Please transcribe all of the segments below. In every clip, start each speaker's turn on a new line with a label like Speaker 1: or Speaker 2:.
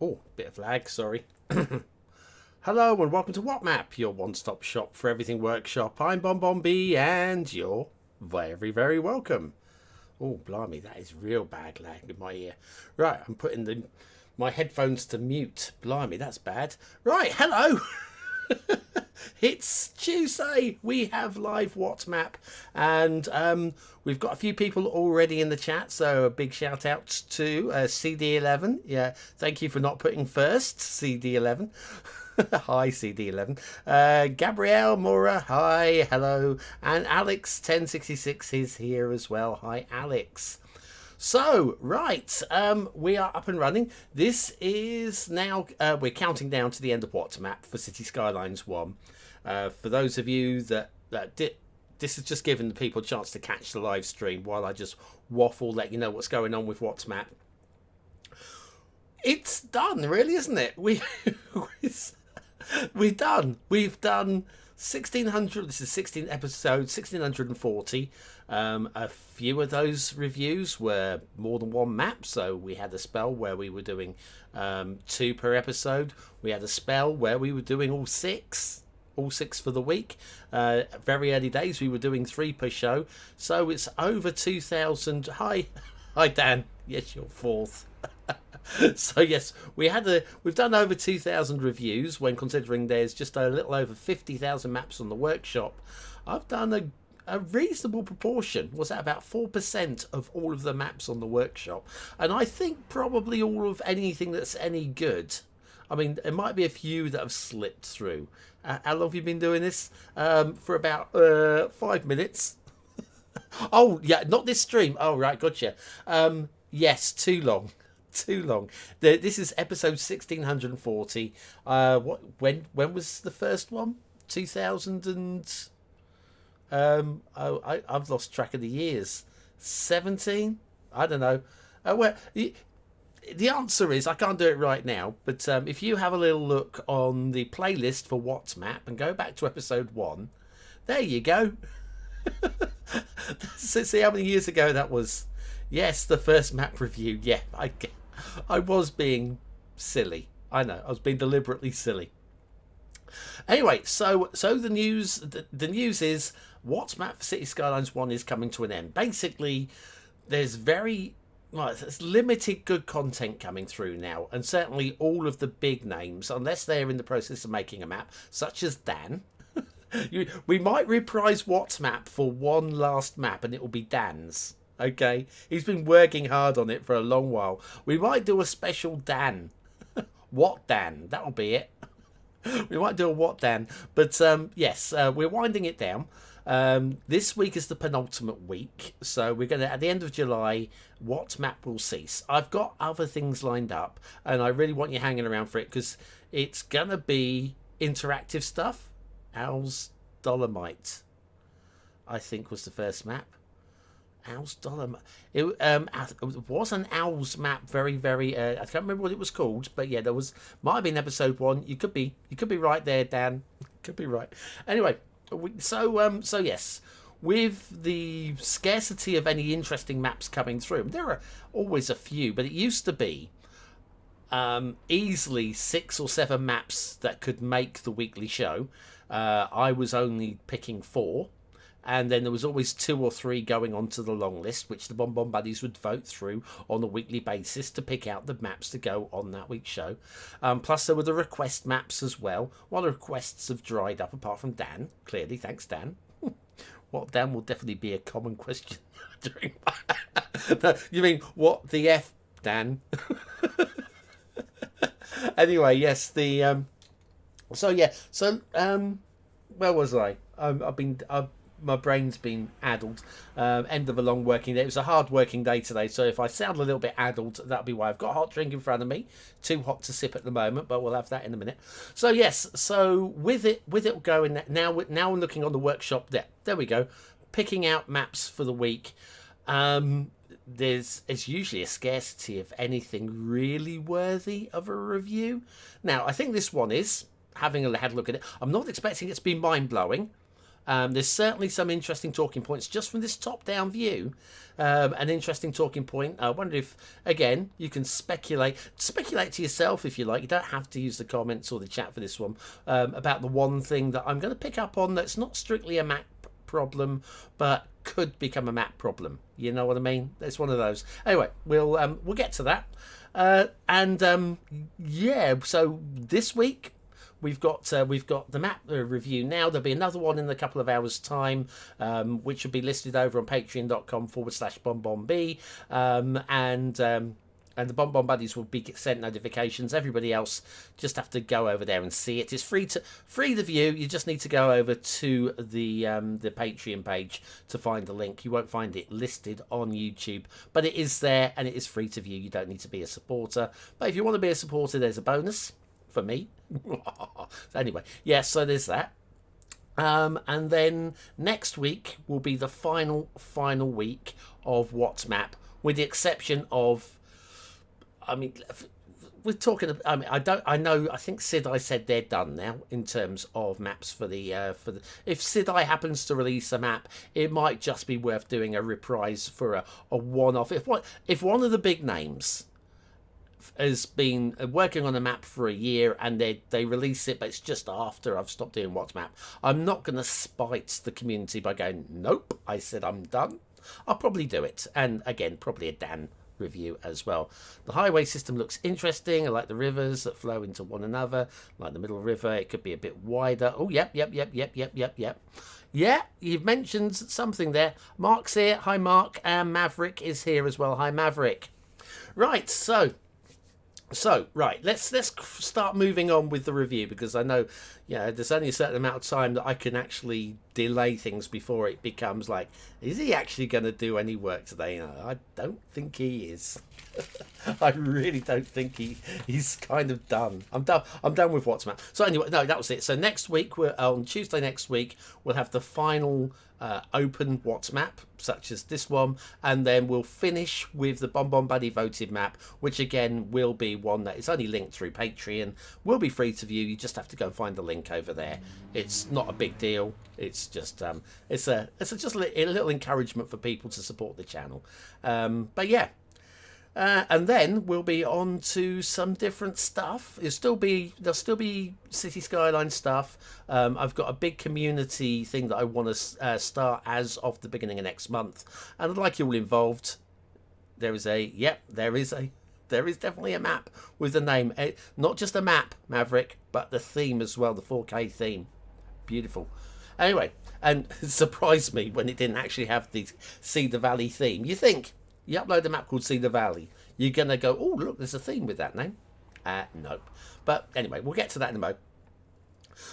Speaker 1: Oh, bit of lag, sorry. Hello and welcome to What Map, your one-stop shop for everything workshop. I'm BonBonB and you're very, very welcome. Oh, blimey, that is real bad lag in my ear. Right, I'm putting my headphones to mute. Blimey, that's bad. Right, hello. It's Tuesday. We have live What Map, and we've got a few people already in the chat. So a big shout out to CD11. Yeah, thank you for not putting first, CD11. Hi, CD11. Gabrielle Mora, hi, hello, and Alex1066 is here as well. Hi, Alex. So, right, we are up and running. This is now, we're counting down to the end of What Map for Cities Skylines 1. For those of you that this has just given the people a chance to catch the live stream while I just waffle, let you know what's going on with What Map. It's done, really, isn't it? We're done. We've done 1600. This is 16 episodes, 1640. A few of those reviews were more than one map, so we had a spell where we were doing 2 per episode. We had a spell where we were doing all six for the week. Very early days we were doing 3 per show, so it's over 2,000. Hi Dan, yes, you're fourth. So yes, we've done over 2,000 reviews when considering there's just a little over 50,000 maps on the workshop. I've done a reasonable proportion. Was that about 4% of all of the maps on the workshop? And I think probably all of anything that's any good. I mean, there might be a few that have slipped through. How long have you been doing this? For about 5 minutes. Oh yeah, not this stream. Oh right, gotcha. Yes, too long. Too long. This is episode 1640. When was the first one? 2000 and I've lost track of the years. 17? I don't know. Well, the answer is I can't do it right now, but if you have a little look on the playlist for What Map and go back to episode 1, there you go. See how many years ago that was. Yes, the first map review. Yeah, I was being silly. I know, I was being deliberately silly. Anyway, so the news is What Map for Cities Skylines 1 is coming to an end. Basically, there's limited good content coming through now, and certainly all of the big names, unless they're in the process of making a map, such as Dan. We might reprise What Map for one last map, and it will be Dan's. Okay, he's been working hard on it for a long while. We might do a special Dan. What Dan? That'll be it. We might do a What Dan. But yes, we're winding it down. This week is the penultimate week, so we're going to, at the end of July, What Map will cease. I've got other things lined up, and I really want you hanging around for it, because it's going to be interactive stuff. Owl's Dolomite, I think, was the first map. Owl's Dolomite. It was an Owl's map. Very, very. I can't remember what it was called, but yeah, might have been episode 1. You could be right there, Dan. Could be right. Anyway, so yes, with the scarcity of any interesting maps coming through, there are always a few, but it used to be easily 6 or 7 maps that could make the weekly show. I was only picking 4. And then there was always 2 or 3 going onto the long list, which the BonBon Buddies would vote through on a weekly basis to pick out the maps to go on that week's show. Plus, there were the request maps as well. While the requests have dried up, apart from Dan, clearly, thanks, Dan. What Dan will definitely be a common question during. No, you mean what the F, Dan? Anyway, yes, where was I? My brain's been addled. End of a long working day. It was a hard working day today, so if I sound a little bit addled, that'll be why. I've got a hot drink in front of me. Too hot to sip at the moment, but we'll have that in a minute. So yes, so with it going now I'm looking on the workshop there we go, picking out maps for the week. There's usually a scarcity of anything really worthy of a review. Now I think this one is, having had a look at it, I'm not expecting it to be mind-blowing. There's certainly some interesting talking points just from this top-down view. An interesting talking point. I wonder if, again, you can speculate to yourself if you like. You don't have to use the comments or the chat for this one, about the one thing that I'm going to pick up on that's not strictly a map problem, but could become a map problem. You know what I mean? It's one of those. Anyway, we'll get to that. Yeah, so this week we've got the map review now. There'll be another one in a couple of hours' time, which will be listed over on patreon.com/BonBonB, and the BonBon buddies will be sent notifications. Everybody else just have to go over there and see it. It's free to view. You just need to go over to the Patreon page to find the link. You won't find it listed on YouTube, but it is there and it is free to view. You don't need to be a supporter, but if you want to be a supporter, there's a bonus for me. So anyway, yeah, so there's that. And then next week will be the final week of What's Map, with the exception of, I mean, we're talking. I mean, I think Cedar said they're done now in terms of maps for the. If Cedar happens to release a map, it might just be worth doing a reprise for a one-off. If one of the big names has been working on a map for a year and they release it, but it's just after I've stopped doing What's Map, I'm not going to spite the community by going, nope, I said I'm done. I'll probably do it, and again, probably a Dan review as well. The highway system looks interesting. I like the rivers that flow into one another, like the middle river. It could be a bit wider. Oh, yep. Yeah, you've mentioned something there. Mark's here. Hi, Mark. And Maverick is here as well. Hi, Maverick. Right, so right, let's start moving on with the review, because I know, there's only a certain amount of time that I can actually delay things before it becomes like, is he actually going to do any work today? No, I don't think he is. I really don't think he's kind of done. I'm done with What's Map. So anyway, no, that was it. So next week, on Tuesday next week, we'll have the final open What's Map, such as this one, and then we'll finish with the BonBon Buddy voted map, which again will be one that is only linked through Patreon, will be free to view. You just have to go and find the link over there. It's not a big deal. It's just it's just a little encouragement for people to support the channel. But yeah. And then we'll be on to some different stuff. There'll still be City Skylines stuff. I've got a big community thing that I want to start as of the beginning of next month, and I'd like you all involved. There is definitely a map with the name, not just a map, Maverick, but the theme as well, the 4K theme. Beautiful. Anyway, and it surprised me when it didn't actually have the Cedar Valley theme. You think, you upload a map called Cedar Valley, you're going to go, oh, look, there's a theme with that name. Nope. But anyway, we'll get to that in a moment.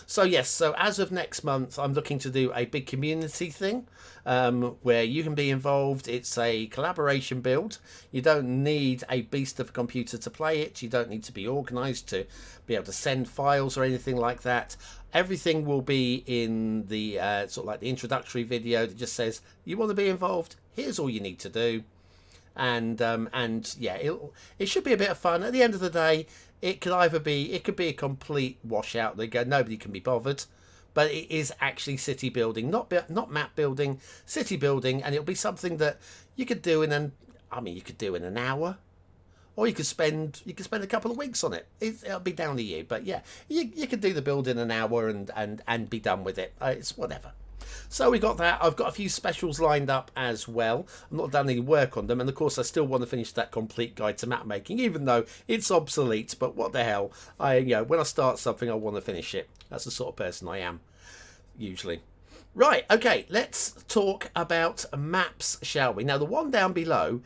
Speaker 1: So yes, so as of next month, I'm looking to do a big community thing where you can be involved. It's a collaboration build. You don't need a beast of a computer to play it. You don't need to be organised to be able to send files or anything like that. Everything will be in the sort of like the introductory video that just says, you want to be involved? Here's all you need to do. And yeah, it should be a bit of fun. At the end of the day, it could be a complete washout. They go, nobody can be bothered, but it is actually city building, not map building, city building, and it'll be something that you could do in an hour, or you could spend a couple of weeks on it. It'll be down to you, but yeah, you could do the build in an hour and be done with it. It's whatever. So we got that. I've got a few specials lined up as well. I've not done any work on them, and of course I still want to finish that complete guide to map making, even though it's obsolete. But what the hell? When I start something, I want to finish it. That's the sort of person I am, usually. Right, okay, let's talk about maps, shall we? Now, the one down below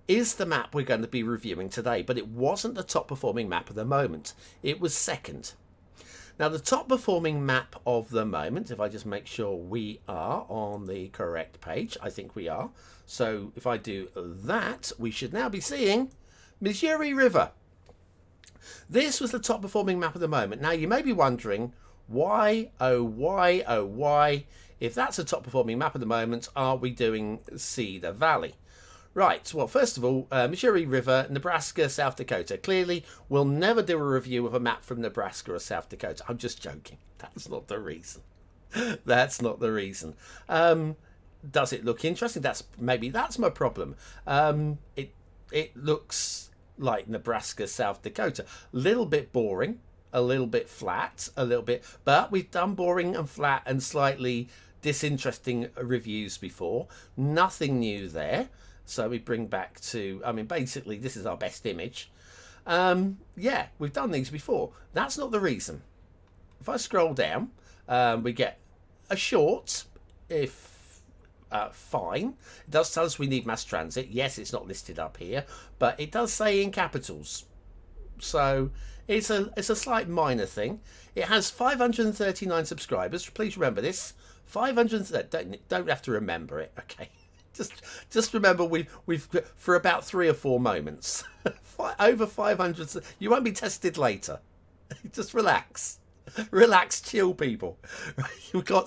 Speaker 1: is the map we're going to be reviewing today, but it wasn't the top performing map at the moment. It was second. Now, the top performing map of the moment, if I just make sure we are on the correct page, I think we are. So if I do that, we should now be seeing Missouri River. This was the top performing map of the moment. Now, you may be wondering, why, oh why, if that's a top performing map at the moment, are we doing Cedar Valley? Right, well, first of all, Missouri River, Nebraska, South Dakota. Clearly, we'll never do a review of a map from Nebraska or South Dakota. I'm just joking. That's not the reason. That's not the reason. Does it look interesting? That's my problem. It looks like Nebraska, South Dakota. A little bit boring, a little bit flat, a little bit. But we've done boring and flat and slightly disinteresting reviews before. Nothing new there. So we bring back to. I mean, basically, this is our best image. Yeah, we've done these before. That's not the reason. If I scroll down, we get a short, if fine. It does tell us we need mass transit. Yes, it's not listed up here, but it does say in capitals. So it's a slight minor thing. It has 539 subscribers. Please remember this. 500. Don't have to remember it. Okay. Just remember we've for about 3 or 4 moments over 500. You won't be tested later. Just relax. Relax, chill, people. We've got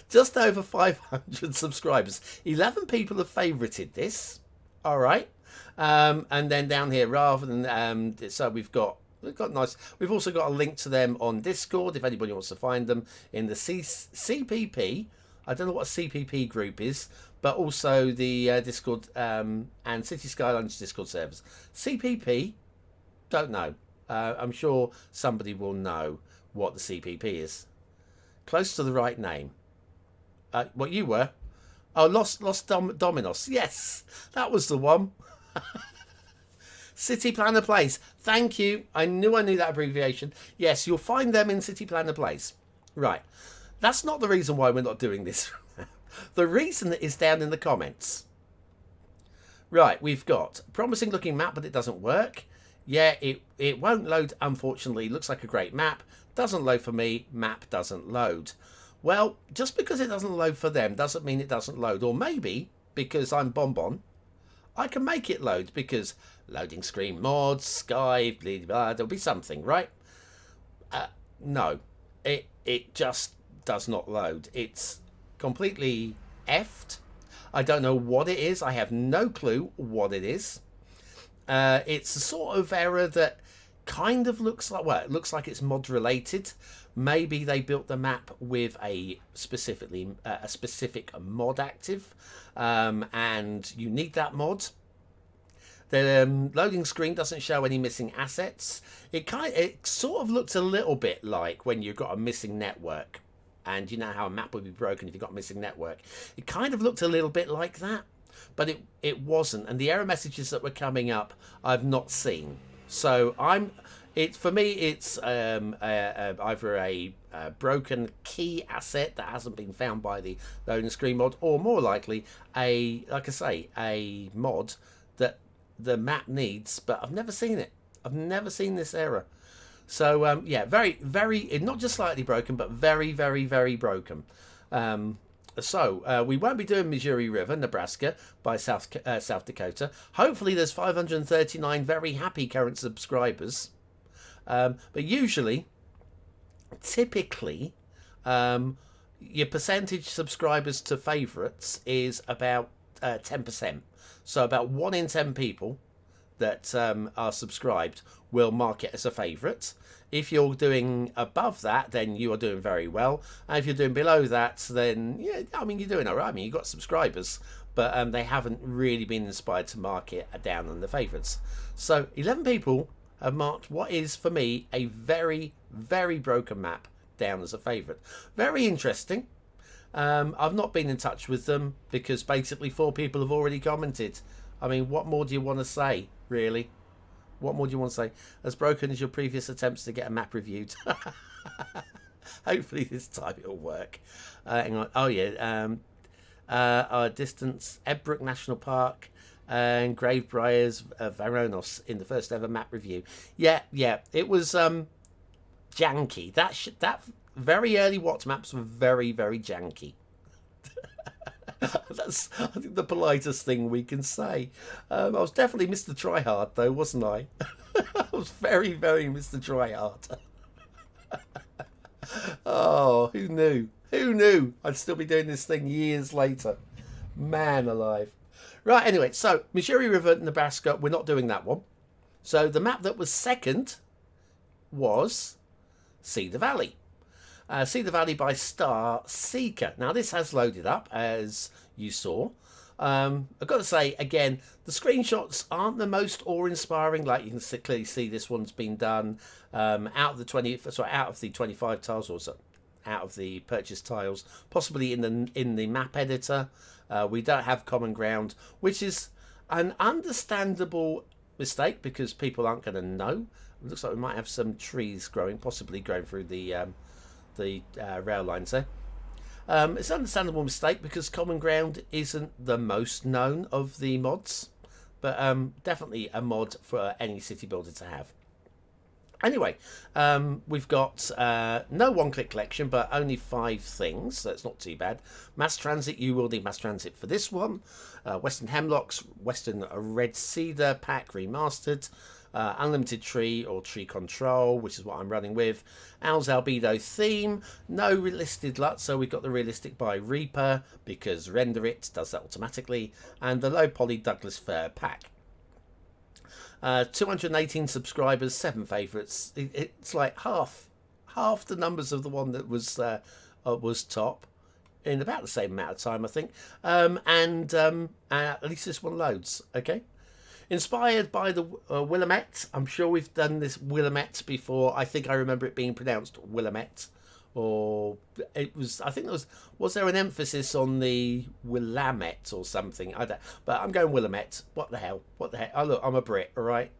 Speaker 1: just over 500 subscribers. 11 people have favorited this. All right. And then down here, rather than so we've got nice. We've also got a link to them on Discord if anybody wants to find them in the CPP. I don't know what a CPP group is, but also the Discord and Cities Skylines Discord servers. CPP, don't know. I'm sure somebody will know what the CPP is. Close to the right name. What you were? Oh, Los Dominos. Yes, that was the one. City Planner Place. Thank you. I knew that abbreviation. Yes, you'll find them in City Planner Place. Right. That's not the reason why we're not doing this. The reason is down in the comments. Right, we've got promising looking map, but it doesn't work. Yeah, it won't load, unfortunately. Looks like a great map. Doesn't load for me. Map doesn't load. Well, just because it doesn't load for them doesn't mean it doesn't load. Or maybe, because I'm BonBon, I can make it load because loading screen mods, Sky, blah, blah, there'll be something, right? No, it just does not load. It's completely effed. I don't know what it is. I have no clue what it is. It's a sort of error that kind of looks like, well, it looks like it's mod related. Maybe they built the map with a specific mod active, and you need that mod. The loading screen doesn't show any missing assets. It sort of looks a little bit like when you've got a missing network, and you know how a map would be broken if you've got a missing network. It kind of looked a little bit like that, but it wasn't. And the error messages that were coming up, I've not seen. So for me, it's either a broken key asset that hasn't been found by the loading screen mod, or more likely a mod that the map needs, but I've never seen it. I've never seen this error. So yeah, very, very, not just slightly broken, but very, very, very broken. So we won't be doing Missouri River, Nebraska by South Dakota. Hopefully there's 539 very happy current subscribers. But usually, typically, your percentage subscribers to favourites is about 10%. So about 1 in 10 people that are subscribed will mark it as a favourite. If you're doing above that, then you are doing very well. And if you're doing below that, then, yeah, I mean, you're doing all right. I mean, you've got subscribers, but they haven't really been inspired to mark it down on the favourites. So 11 people have marked what is, for me, a very, very broken map down as a favourite. Very interesting. I've not been in touch with them because basically 4 people have already commented. I mean, what more do you want to say, really? What more do you want to say? As broken as your previous attempts to get a map reviewed. Hopefully this time it'll work. Hang on. Oh, yeah. Our distance, Ebbrook National Park and Gravebriars Varonos in the first ever map review. Yeah. It was janky. That very early Watts maps were very, very janky. That's, I think, the politest thing we can say. I was definitely Mr. Tryhard, though, wasn't I? I was very, very Mr. Tryhard. Oh, who knew? Who knew I'd still be doing this thing years later? Man alive. Right, anyway, so Missouri River, Nebraska, we're not doing that one. So the map that was second was Cedar Valley. Cedar Valley by Starseeker. Now, this has loaded up, as you saw. I've got to say, again, the screenshots aren't the most awe-inspiring. Like, you can clearly see this one's been done out of the 25 tiles, or so, out of the purchase tiles, possibly in the map editor. We don't have common ground, which is an understandable mistake because people aren't going to know. It looks like we might have some trees growing, possibly growing through the rail lines there. It's an understandable mistake because common ground isn't the most known of the mods, but definitely a mod for any city builder to have. Anyway, we've got no one-click collection, but only 5 things, so it's not too bad. Mass transit, you will need mass transit for this one. Western Hemlocks, Western Red Cedar pack remastered. Unlimited tree or tree control, which is what I'm running with. Owl's Albedo theme, no listed LUT, so we've got the realistic by Reaper because Render It does that automatically, and the low poly Douglas fir pack. 218 subscribers, 7 favourites. It's like half the numbers of the one that was top in about the same amount of time, I think. And at least this one loads. Okay. Inspired by the Willamette. I'm sure we've done this Willamette before. I think I remember it being pronounced Willamette. Or it was, I think there was there an emphasis on the Willamette or something? I don't, but I'm going Willamette. What the hell? What the heck? Oh, look, I'm a Brit, all right?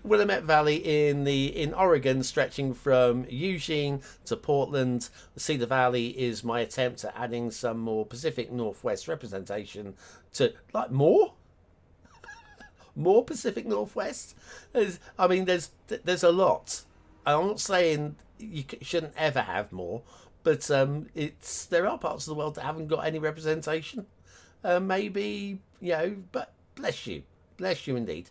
Speaker 1: Willamette Valley in Oregon, stretching from Eugene to Portland. The Cedar Valley is my attempt at adding some more Pacific Northwest representation to, like, more Pacific Northwest. There's a lot. I'm not saying you shouldn't ever have more, but there are parts of the world that haven't got any representation. Maybe, but bless you indeed.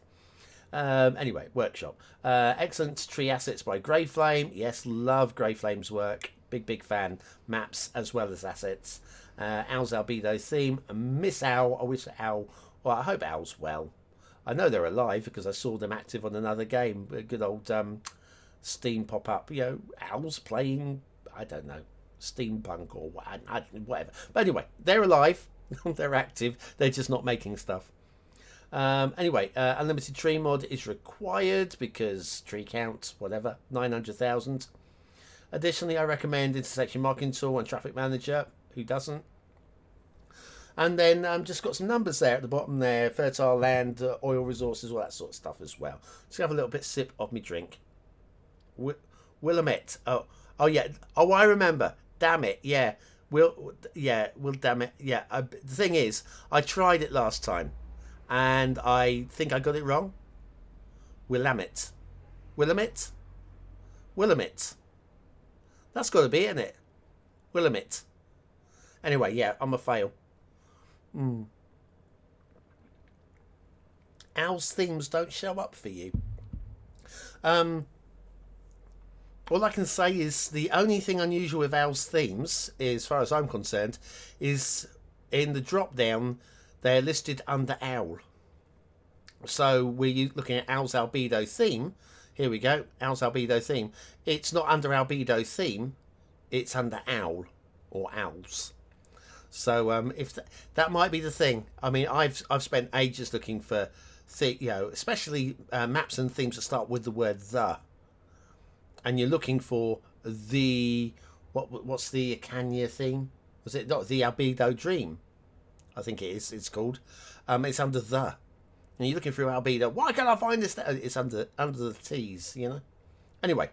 Speaker 1: Anyway, workshop. Excellent tree assets by Grey Flame. Yes, love Grey Flame's work. Big fan. Maps as well as assets. Owl's Albedo theme. Miss Owl. I wish Owl. Well, I hope Owl's well. I know they're alive because I saw them active on another game. A good old Steam pop up. Owls playing, I don't know, steampunk or whatever. But anyway, they're alive. They're active. They're just not making stuff. Anyway, unlimited tree mod is required because tree count, whatever, 900,000. Additionally, I recommend intersection marking tool and traffic manager. Who doesn't? And then just got some numbers there at the bottom there. Fertile land, oil resources, all that sort of stuff as well. Let's have a little bit sip of me drink. Willamette. Oh yeah. Oh, I remember. Damn it. Yeah. Damn it. Yeah. The thing is, I tried it last time, and I think I got it wrong. Willamette. That's got to be in it. Willamette. Anyway, yeah, I'm a fail. Owl's themes don't show up for you. All I can say is the only thing unusual with Owl's themes, as far as I'm concerned, is in the drop down they're listed under Owl. So we're looking at Owl's Albedo theme. Here we go, Owl's Albedo theme. It's not under Albedo theme, it's under Owl or Owls. So if that might be the thing. I mean, I've spent ages looking for, especially maps and themes that start with the word the, and you're looking for the what's the Acania theme? Was it not the Albedo Dream? I think it is. It's called. It's under the, and you're looking through Albedo. Why can't I find this? It's under the T's. Anyway.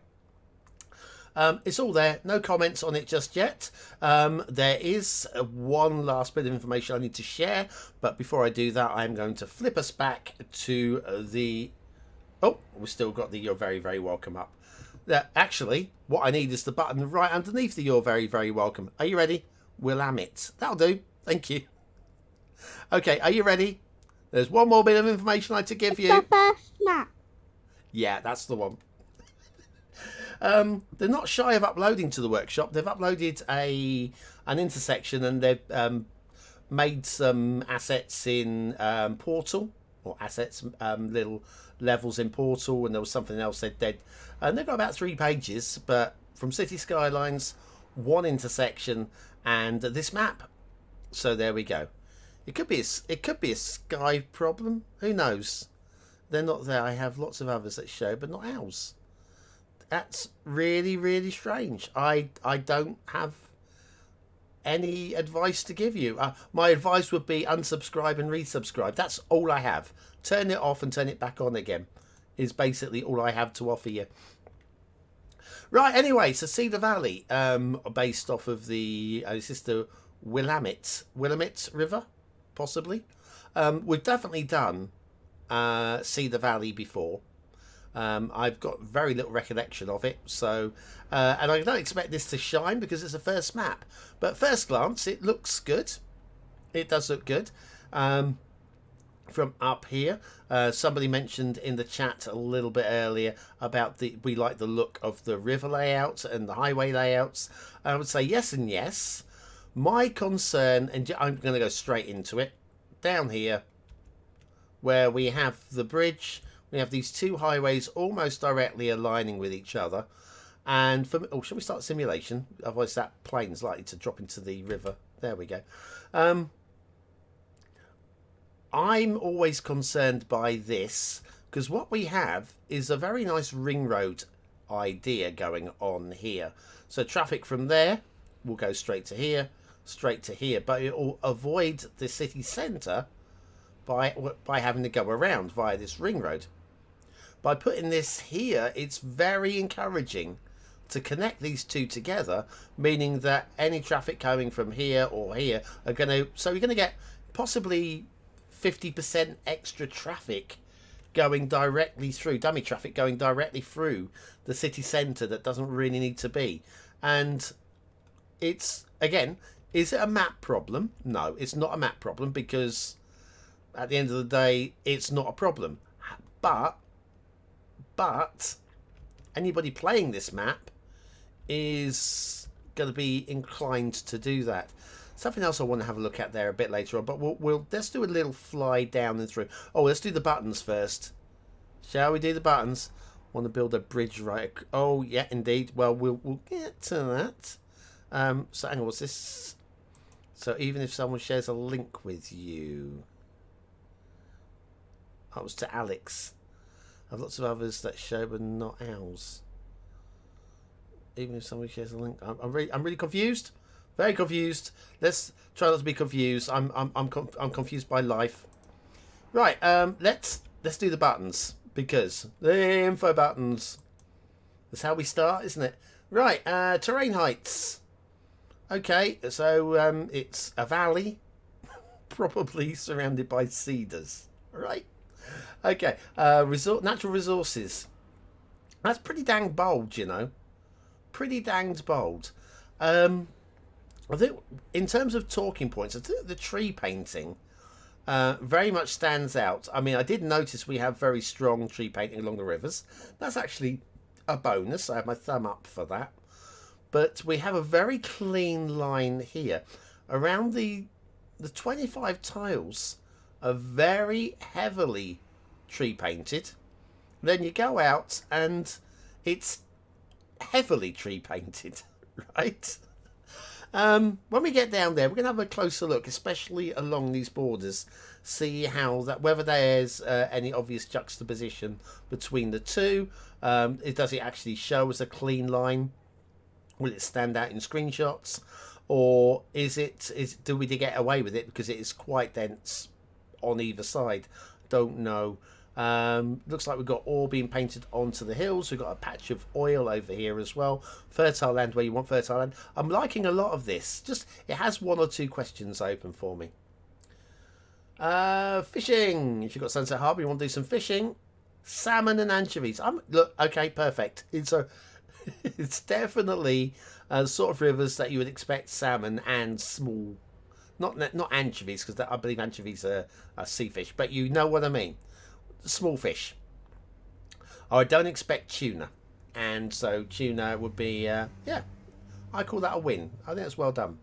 Speaker 1: It's all there. No comments on it just yet. There is one last bit of information I need to share, but before I do that, I'm going to flip us back to the... Oh, we've still got the You're Very, Very Welcome up. Actually, what I need is the button right underneath the You're Very, Very Welcome. Are you ready? Willamette. That'll do. Thank you. Okay, are you ready? There's one more bit of information I had to give you. Yeah, that's the one. They're not shy of uploading to the workshop. They've uploaded an intersection, and they've made some assets in Portal, or assets, little levels in Portal, and there was something else they did. And they've got about 3 pages, but from City Skylines, one intersection, and this map. So there we go. It could be a sky problem. Who knows? They're not there. I have lots of others that show, but not ours. That's really, really strange. I don't have any advice to give you. My advice would be unsubscribe and resubscribe. That's all I have. Turn it off and turn it back on again is basically all I have to offer you. Right, anyway, so Cedar Valley, based off of the, is this the Willamette River, possibly? We've definitely done Cedar Valley before. I've got very little recollection of it, so and I don't expect this to shine because it's a first map, but at first glance it looks good. It does look good. From up here, somebody mentioned in the chat a little bit earlier about we like the look of the river layouts and the highway layouts. I would say yes and yes. My concern, and I'm going to go straight into it, down here where we have the bridge. We have these two highways almost directly aligning with each other. And shall we start simulation? Otherwise that plane's likely to drop into the river. There we go. I'm always concerned by this because what we have is a very nice ring road idea going on here. So traffic from there will go straight to here, but it will avoid the city centre by having to go around via this ring road. By putting this here, it's very encouraging to connect these two together, meaning that any traffic coming from here or here are going to... So you're going to get possibly 50% extra traffic going directly through, dummy traffic going directly through the city centre that doesn't really need to be. And it's, again, is it a map problem? No, it's not a map problem because at the end of the day, it's not a problem. But anybody playing this map is going to be inclined to do that. Something else I want to have a look at there a bit later on, but let's do a little fly down and through. Oh, let's do the buttons first. Shall we do the buttons? Want to build a bridge right? Oh, yeah, indeed. Well, we'll get to that. So hang on, what's this? So even if someone shares a link with you, that was to Alex. I have lots of others that show, but not ours. Even if somebody shares a link, I'm really confused. Very confused. Let's try not to be confused. I'm confused by life. Right. Let's do the buttons because the info buttons. That's how we start, isn't it? Right. Terrain heights. Okay. So it's a valley, probably surrounded by cedars. Right. Okay. Natural resources. That's pretty dang bold, you know. Pretty danged bold. I think in terms of talking points, I think the tree painting very much stands out. I mean, I did notice we have very strong tree painting along the rivers. That's actually a bonus. I have my thumb up for that. But we have a very clean line here. Around the 25 tiles are very heavily tree painted. Then you go out and it's heavily tree painted, right? When we get down there, we're going to have a closer look, especially along these borders, see how whether there's any obvious juxtaposition between the two. Does it actually show as a clean line? Will it stand out in screenshots, or do we get away with it because it is quite dense on either side? Don't know. Looks like we've got ore being painted onto the hills. We've got a patch of oil over here as well. Fertile land where you want fertile land. I'm liking a lot of this. Just it has one or two questions open for me. Fishing. If you've got Sunset Harbour, you want to do some fishing. Salmon and anchovies. Look, okay, perfect. It's definitely sort of rivers that you would expect salmon and small, not anchovies, because I believe anchovies are sea fish, but you know what I mean. Small fish. I don't expect tuna, and so tuna would be yeah, I call that a win. I think that's well done.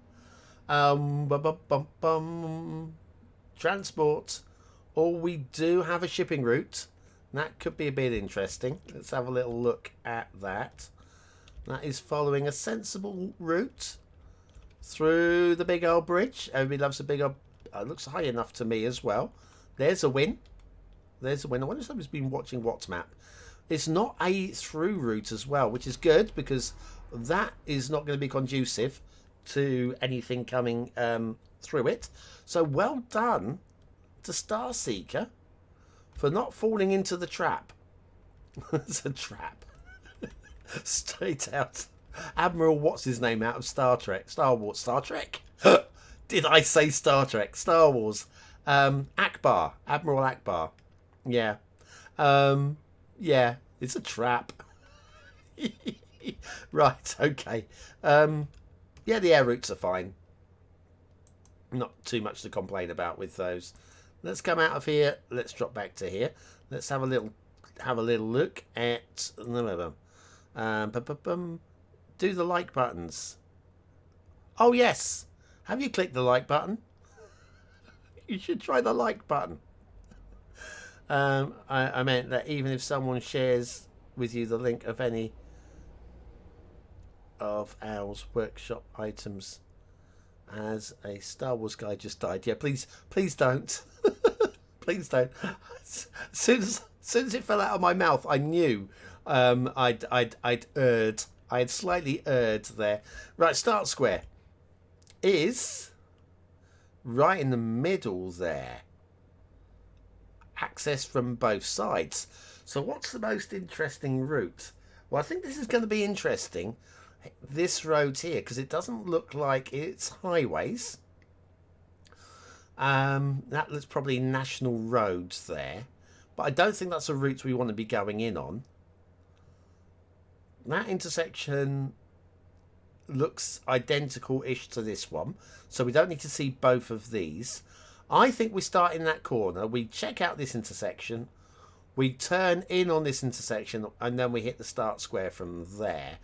Speaker 1: Transport. We do have a shipping route. That could be a bit interesting. Let's have a little look at that. That is following a sensible route through the big old bridge. Everybody loves a big old... It looks high enough to me as well. There's a win. There's a win. I wonder if somebody's been watching What's Map. It's not a through route as well, which is good because that is not going to be conducive to anything coming through it. So well done to Starseeker for not falling into the trap. It's a trap. Straight out. Admiral what's his name out of Star Trek. Star Wars. Star Trek? Did I say Star Trek? Star Wars. Akbar. Admiral Akbar. Yeah. Yeah, it's a trap. Right, okay. Yeah, the air routes are fine. Not too much to complain about with those. Let's come out of here. Let's drop back to here. Let's have a little look at do the like buttons. Oh yes. Have you clicked the like button? You should try the like button. I meant that even if someone shares with you the link of any of Al's workshop items as a Star Wars guy just died. Yeah, please don't. Please don't. As soon as it fell out of my mouth, I knew I'd erred. I had slightly erred there. Right, start square is right in the middle there. Access from both sides. So what's the most interesting route? Well, I think this is going to be interesting. This road here, because it doesn't look like it's highways. That looks probably national roads there. But I don't think that's a route we want to be going in on. That intersection looks identical-ish to this one. So we don't need to see both of these. I think we start in that corner. We check out this intersection. We turn in on this intersection. And then we hit the start square from there.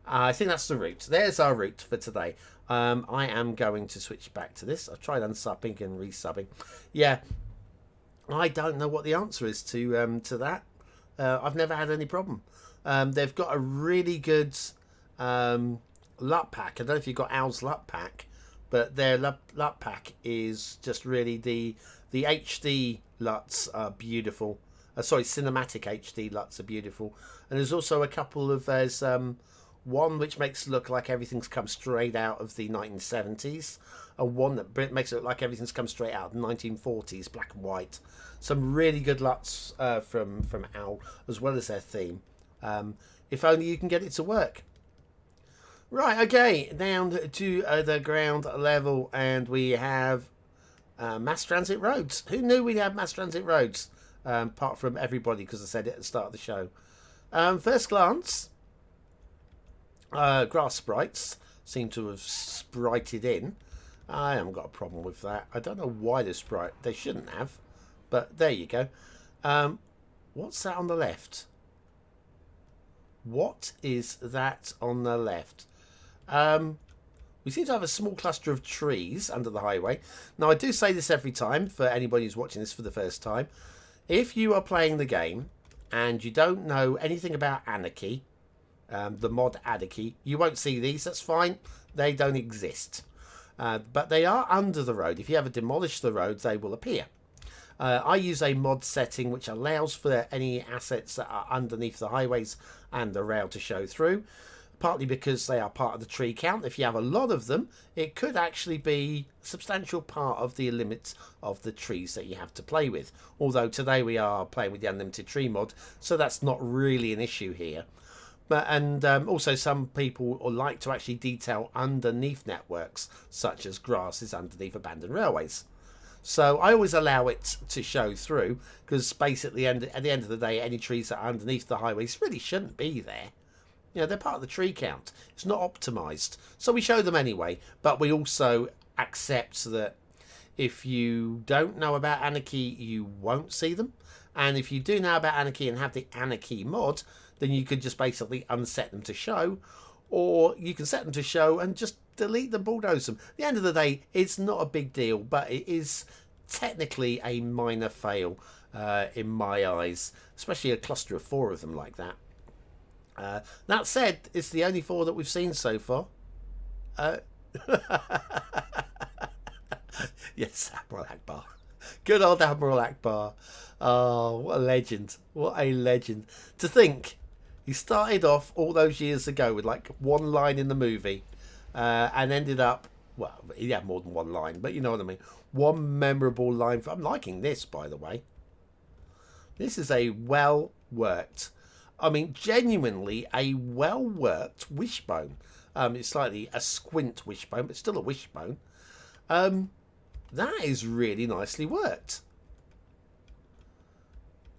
Speaker 1: I think that's the route. There's our route for today. I am going to switch back to this. I've tried unsubbing and resubbing. Yeah, I don't know what the answer is to that. I've never had any problem. They've got a really good LUT pack. I don't know if you've got Al's LUT pack, but their LUT pack is just really the HD LUTs are beautiful. Sorry, cinematic HD LUTs are beautiful. And there's also a couple of one which makes it look like everything's come straight out of the 1970s, and one that makes it look like everything's come straight out of the 1940s, black and white. Some really good LUTs from Al, as well as their theme. If only you can get it to work. Right, okay, down to the ground level, and we have mass transit roads. Who knew we'd have mass transit roads? Apart from everybody, because I said it at the start of the show. First glance, grass sprites seem to have sprited in. I haven't got a problem with that. I don't know why they shouldn't have, but there you go. What's that on the left? What is that on the left? We seem to have a small cluster of trees under the highway. Now, I do say this every time for anybody who's watching this for the first time. If you are playing the game and you don't know anything about Anarchy, the mod Anarchy, you won't see these. That's fine. They don't exist. But they are under the road. If you ever demolish the roads, they will appear. I use a mod setting which allows for any assets that are underneath the highways and the rail to show through, partly because they are part of the tree count. If you have a lot of them, it could actually be a substantial part of the limits of the trees that you have to play with. Although today we are playing with the unlimited tree mod, so that's not really an issue here. But also some people like to actually detail underneath networks, such as grasses underneath abandoned railways. So I always allow it to show through, because basically at the end of the day, any trees that are underneath the highways really shouldn't be there. You know, they're part of the tree count. It's not optimized. So we show them anyway, but we also accept that if you don't know about Anarchy, you won't see them. And if you do know about Anarchy and have the Anarchy mod, then you could just basically unset them to show, or you can set them to show and just delete them, bulldoze them. At the end of the day, it's not a big deal, but it is technically a minor fail in my eyes, especially a cluster of 4 of them like that. That said, it's the only 4 that we've seen so far. Uh, yes, Admiral Akbar. Good old Admiral Akbar. Oh, what a legend. What a legend. To think, he started off all those years ago with like one line in the movie and ended up, well, he had more than one line, but you know what I mean. One memorable line. I'm liking this, by the way. This is a well-worked, I mean, genuinely a well-worked wishbone. It's slightly a squint wishbone, but still a wishbone. That is really nicely worked.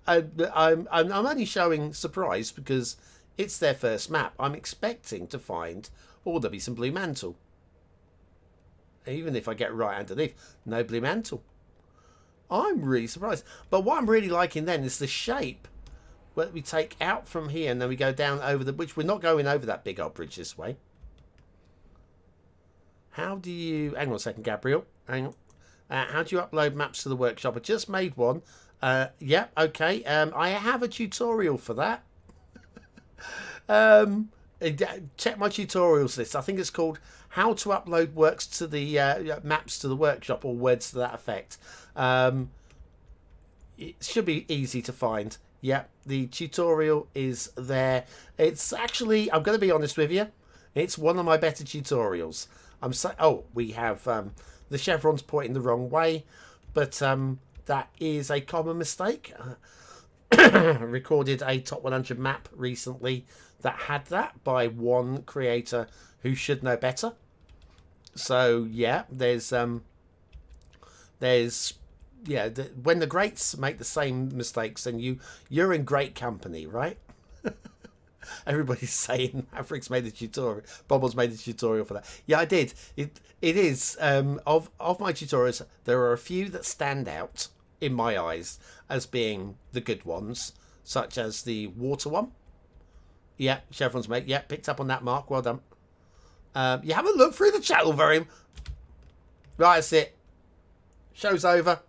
Speaker 1: I'm only showing surprise because it's their first map. I'm expecting to find, oh, there'll be some blue mantle. Even if I get right underneath, no blue mantle. I'm really surprised. But what I'm really liking then is the shape that we take out from here and then we go down over the, which we're not going over that big old bridge this way. How do you, hang on a second, Gabriel. Hang on. How do you upload maps to the workshop? I just made one. Yeah, okay. I have a tutorial for that. Check my tutorials list. I think it's called How to Upload Works to the Maps to the Workshop, or words to that effect. It should be easy to find. Yeah, the tutorial is there. It's actually, I'm going to be honest with you, it's one of my better tutorials. We have the chevrons pointing the wrong way, but that is a common mistake. Recorded a top 100 map recently that had that by one creator who should know better. So yeah, there's when the greats make the same mistakes, then you're in great company, right? Everybody's saying Maverick's made a tutorial. Bobble's made a tutorial for that. Yeah, I did. It is of my tutorials. There are a few that stand out in my eyes as being the good ones, such as the water one. Yeah, chevrons, mate. Yeah, picked up on that, Mark. Well done. You haven't looked through the chat, very. Right, that's it. Show's over.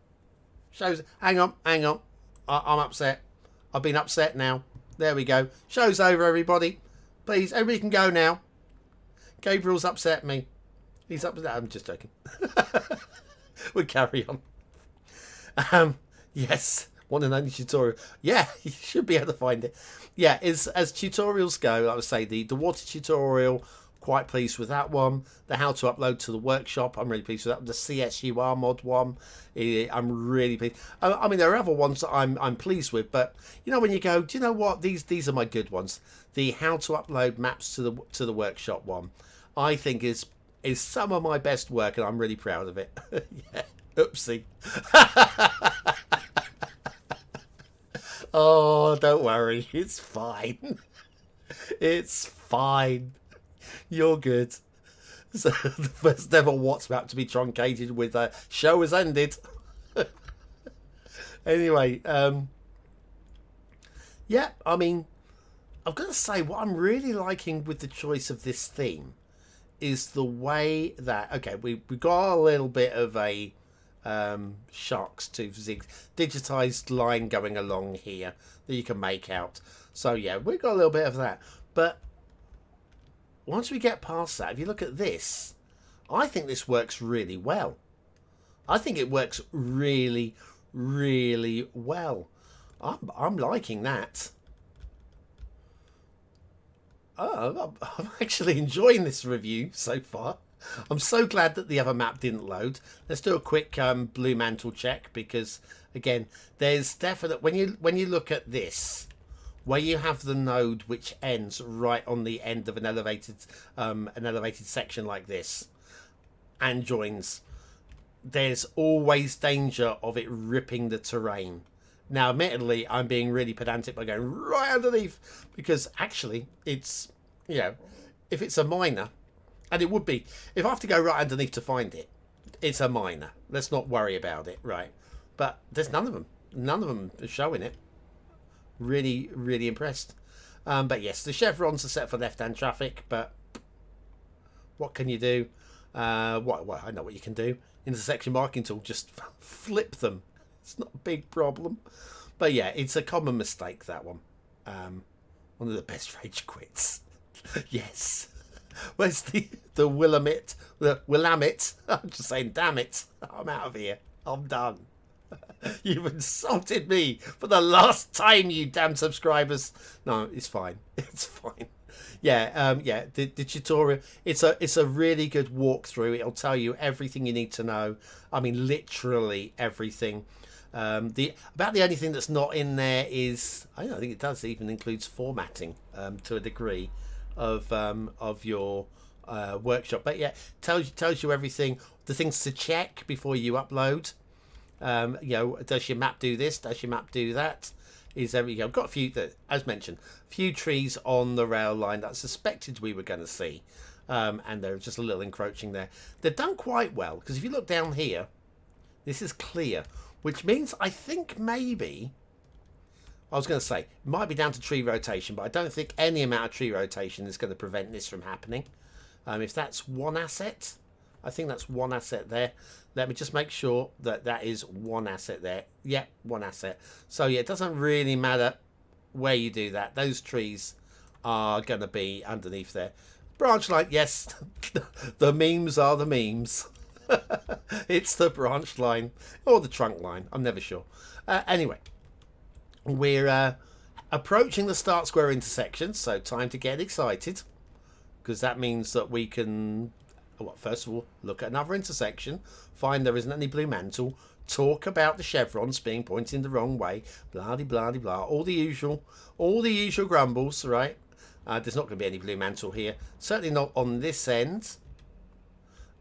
Speaker 1: Hang on. I'm upset. I've been upset now. There we go. Show's over, everybody. Please, everybody can go now. Gabriel's upset me. He's upset. I'm just joking. We'll carry on. Yes, one and only tutorial. Yeah, you should be able to find it. Yeah, as tutorials go, I would say the water tutorial, quite pleased with that one. The how to upload to the workshop, I'm really pleased with that. The CSUR mod one, I'm really pleased. I mean, there are other ones that I'm pleased with, but you know, when you go, do you know what? These are my good ones. The how to upload maps to the workshop one, I think is some of my best work, and I'm really proud of it. Yeah. Oopsie. Oh, don't worry. It's fine. It's fine. You're good. So the first ever What's map to be truncated with a show has ended. Anyway, yeah, I mean, I've got to say what I'm really liking with the choice of this theme is the way that, okay, we got a little bit of a shark's tooth digitized line going along here that you can make out. So yeah, we got a little bit of that, but once we get past that, if you look at this, I think this works really well. I think it works really, really well. I'm liking that. Oh, I'm actually enjoying this review so far. I'm so glad that the other map didn't load. Let's do a quick blue mantle check, because again, there's definite when you look at this, where you have the node which ends right on the end of an elevated section like this and joins, there's always danger of it ripping the terrain. Now, admittedly, I'm being really pedantic by going right underneath, because actually it's, you know, if it's a minor, and it would be, if I have to go right underneath to find it, it's a minor. Let's not worry about it, right? But there's none of them. None of them are showing it. Really, really impressed. But yes, the chevrons are set for left-hand traffic, but what can you do? Well, I know what you can do. Intersection marking tool, just flip them. It's not a big problem. But yeah, it's a common mistake, that one. One of the best rage quits. Yes. Where's the Willamette? The Willamette? I'm just saying, damn it. I'm out of here. I'm done. You've insulted me for the last time, you damn subscribers. No, it's fine. It's fine. Yeah, yeah. The tutorial. It's a really good walkthrough. It'll tell you everything you need to know. I mean, literally everything. About the only thing that's not in there is, I don't think it does even includes formatting to a degree of your workshop. But yeah, tells you everything. The things to check before you upload. You know, does your map do this? Does your map do that? Is there, you know, I've got a few, as mentioned, a few trees on the rail line that I suspected we were going to see, and they're just a little encroaching there. They're done quite well, because if you look down here, this is clear, which means I think maybe, I was going to say, it might be down to tree rotation, but I don't think any amount of tree rotation is going to prevent this from happening. If that's one asset, I think that's one asset there. Let me just make sure that that is one asset there. Yeah, one asset. So yeah, it doesn't really matter where you do that. Those trees are going to be underneath there. Branch line, yes. The memes are the memes. It's the branch line or the trunk line. I'm never sure. Anyway, we're approaching the start square intersection. So time to get excited, because that means that we can... Well, first of all, look at another intersection, find there isn't any blue mantle, talk about the chevrons being pointing the wrong way, blah de blah de blah, all the usual grumbles, right? There's not going to be any blue mantle here, certainly not on this end,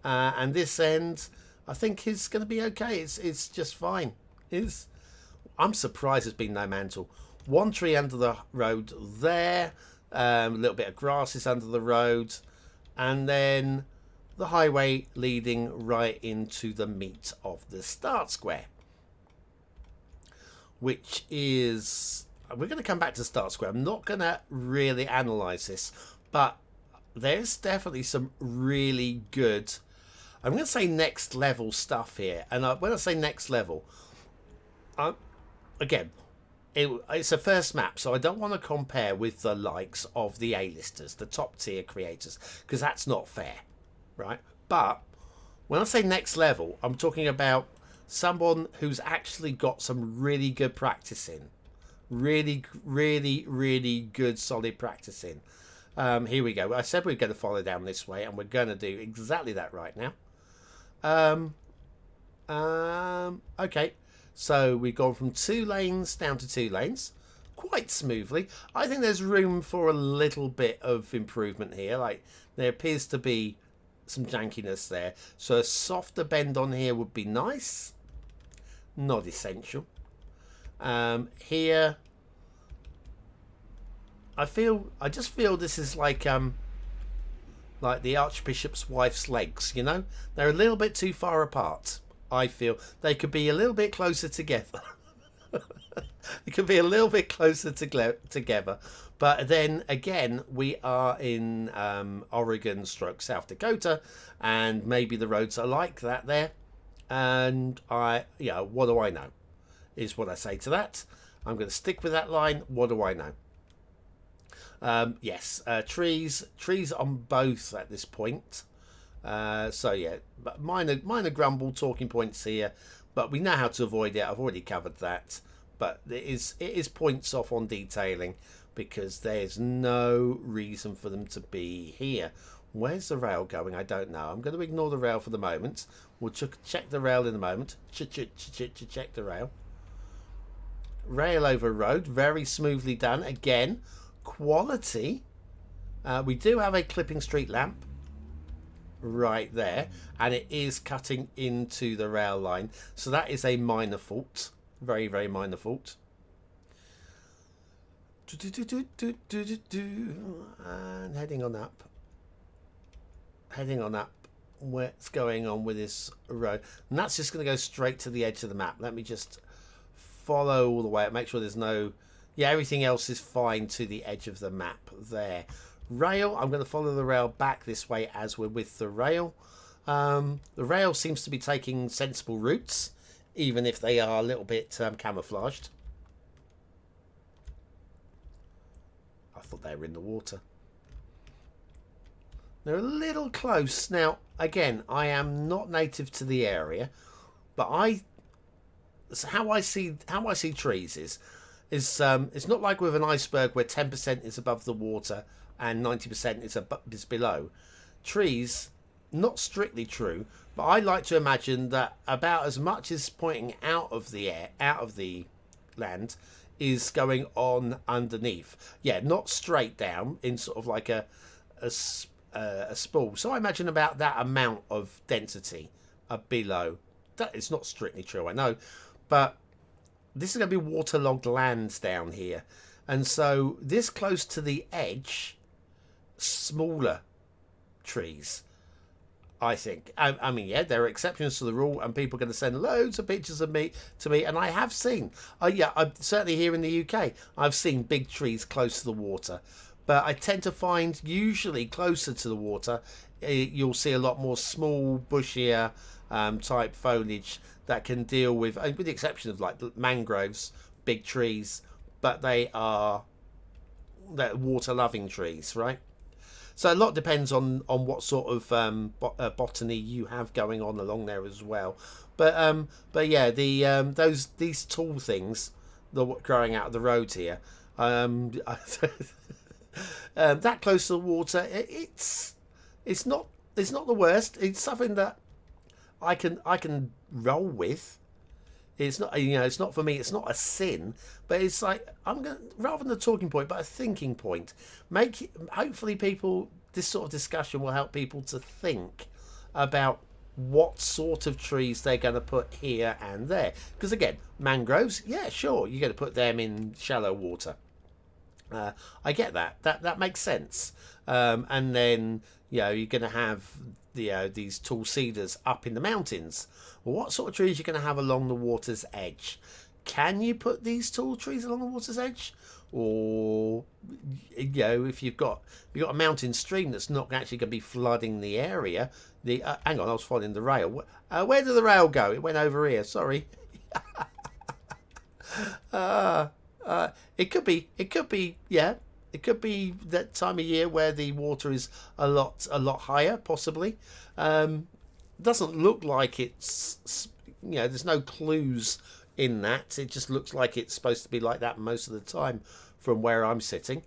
Speaker 1: and this end I think is going to be okay. It's just fine. I'm surprised there's been no mantle. One tree under the road there, a little bit of grass is under the road, and then the highway leading right into the meat of the start square, which is, we're going to come back to start square. I'm not going to really analyze this, but there's definitely some really good, I'm going to say next level stuff here. And when I say next level, again, it's a first map, so I don't want to compare with the likes of the A-listers, the top tier creators, because that's not fair. Right, but when I say next level, I'm talking about someone who's actually got some really good practice in, really good solid practice in. Here we go. I said we're going to follow down this way, and we're going to do exactly that right now. Okay, so we've gone from 2 lanes down to 2 lanes quite smoothly. I think there's room for a little bit of improvement here. Like, there appears to be some jankiness there, so a softer bend on here would be nice, not essential. Here I just feel this is like the Archbishop's wife's legs, you know, they're a little bit too far apart. I feel they could be a little bit closer together. It could be a little bit closer together. But then again, we are in Oregon stroke South Dakota, and maybe the roads are like that there. And what do I know? Is what I say to that. I'm going to stick with that line. What do I know? Yes, trees on both at this point. So yeah, but minor grumble talking points here, but we know how to avoid it. I've already covered that. But it is points off on detailing, because there's no reason for them to be here. Where's the rail going? I don't know. I'm going to ignore the rail for the moment. We'll check the rail in a moment. Check the rail. Rail over road. Very smoothly done. Again, quality. We do have a clipping street lamp right there, and it is cutting into the rail line. So that is a minor fault. Very, very minor fault. And heading on up. What's going on with this road? And that's just going to go straight to the edge of the map. Let me just follow all the way up. Make sure there's no... Yeah, everything else is fine to the edge of the map there. Rail. I'm going to follow the rail back this way as we're with the rail. The rail seems to be taking sensible routes, even if they are a little bit camouflaged. I thought they were in the water. They're a little close. Now, again, I am not native to the area, but how I see trees is it's not like with an iceberg where 10% is above the water and 90% is below. Trees, not strictly true, but I like to imagine that about as much as pointing out of the land, is going on underneath. Yeah, not straight down in sort of like a spool. So I imagine about that amount of density below. That is not strictly true, I know, but this is going to be waterlogged lands down here, and so this close to the edge, smaller trees, I think. I mean, yeah, there are exceptions to the rule, and people are going to send loads of pictures of me to me, and I have seen. Yeah, I'm certainly here in the UK. I've seen big trees close to the water, but I tend to find usually closer to the water, you'll see a lot more small, bushier type foliage that can deal with the exception of like mangroves, big trees, but they're water-loving trees, right? So a lot depends on what sort of botany you have going on along there as well. But yeah, these tall things that are growing out of the road here, that close to the water, it's not the worst. It's something that I can roll with. It's not, it's not for me. It's not a sin, but it's like rather than a talking point, but a thinking point. Hopefully, this sort of discussion will help people to think about what sort of trees they're going to put here and there. Because again, mangroves, yeah, sure, you're going to put them in shallow water. I get that. That makes sense. And then you're going to have these tall cedars up in the mountains. Well, what sort of trees are you going to have along the water's edge? Can you put these tall trees along the water's edge? Or if you've got a mountain stream that's not actually going to be flooding the area. Hang on, I was following the rail. Where did the rail go? It went over here. Sorry. It could be, yeah. It could be that time of year where the water is a lot higher, possibly. Doesn't look like it's, there's no clues in that. It just looks like it's supposed to be like that most of the time from where I'm sitting.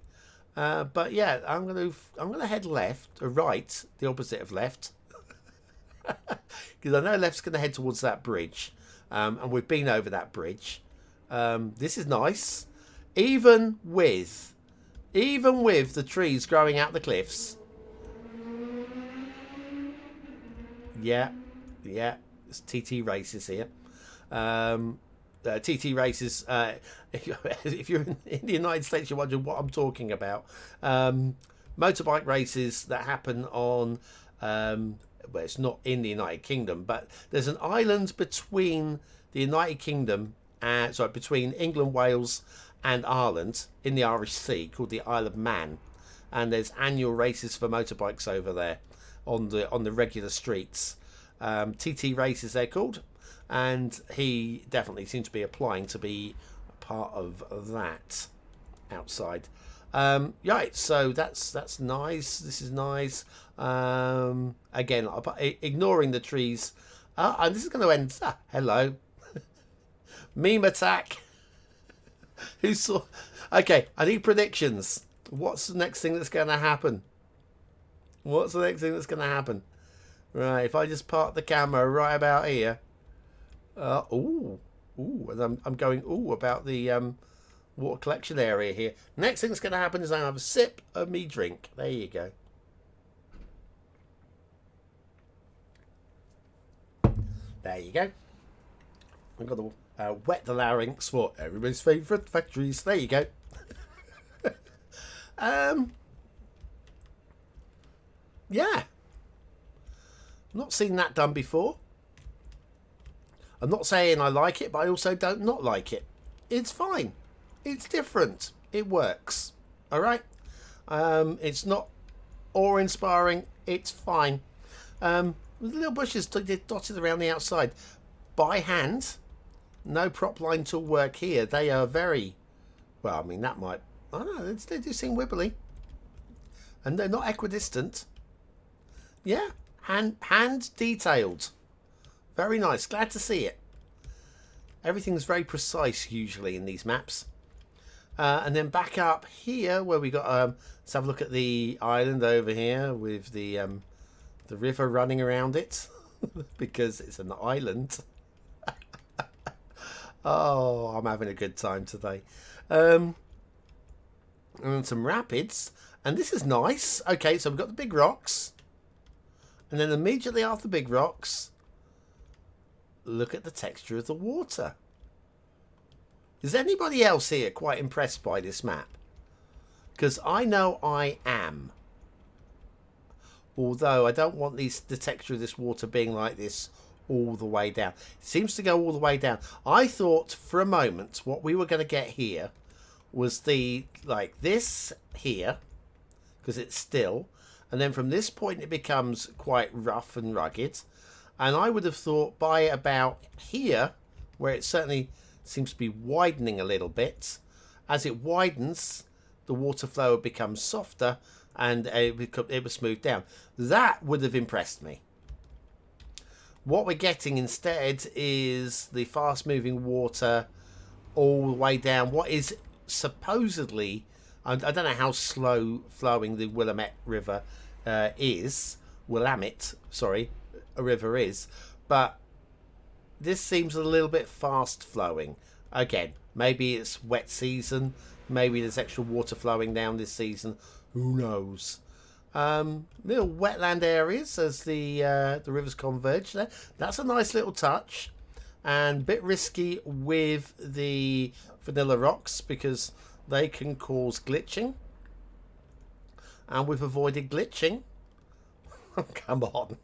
Speaker 1: But yeah, I'm gonna head left or right, the opposite of left, because I know left's gonna head towards that bridge, and we've been over that bridge. This is nice, even with the trees growing out the cliffs. Yeah, it's TT races here. TT races, if you're in the United States, you're wondering what I'm talking about. Motorbike races that happen on, well, it's not in the United Kingdom, but there's an island between the United Kingdom, between England, Wales and Ireland in the Irish Sea called the Isle of Man. And there's annual races for motorbikes over there on the regular streets. TT races they're called, and he definitely seems to be applying to be part of that outside. Right, so that's nice. This is nice. Again, ignoring the trees, and this is going to end. Hello, meme attack. Who saw? Okay, I need predictions. What's the next thing that's going to happen? Right, if I just park the camera right about here. And I'm going about the water collection area here. Next thing that's going to happen is I have a sip of me drink. There you go. There you go. I've got to wet the larynx for everybody's favourite factories. There you go. Yeah. Not seen that done before. I'm not saying I like it, but I also don't not like it. It's fine. It's different. It works. All right. It's not awe-inspiring. It's fine. Little bushes dotted around the outside by hand. No prop line tool work here. They are very well. I mean, that might I don't know, they do seem wibbly. And they're not equidistant. Yeah, hand detailed. Very nice. Glad to see it. Everything's very precise usually in these maps. And then back up here where we got let's have a look at the island over here with the river running around it because it's an island. Oh, I'm having a good time today. And some rapids, and this is nice. Okay, so we've got the big rocks, and then immediately after the big rocks, look at the texture of the water. Is anybody else here quite impressed by this map? Because I know I am. Although I don't want the texture of this water being like this all the way down. It seems to go all the way down. I thought for a moment what we were going to get here was like this here, because it's still, and then from this point it becomes quite rough and rugged. And I would have thought by about here, where it certainly seems to be widening a little bit, as it widens, the water flow becomes softer and it would smooth down. That would have impressed me. What we're getting instead is the fast moving water all the way down what is supposedly, I don't know how slow flowing the Willamette River is, Willamette, sorry, a river is, but this seems a little bit fast flowing. Again, maybe it's wet season, maybe there's extra water flowing down this season, who knows. Little wetland areas as the rivers converge there. That's a nice little touch, and a bit risky with the vanilla rocks because they can cause glitching, and we've avoided glitching. Come on.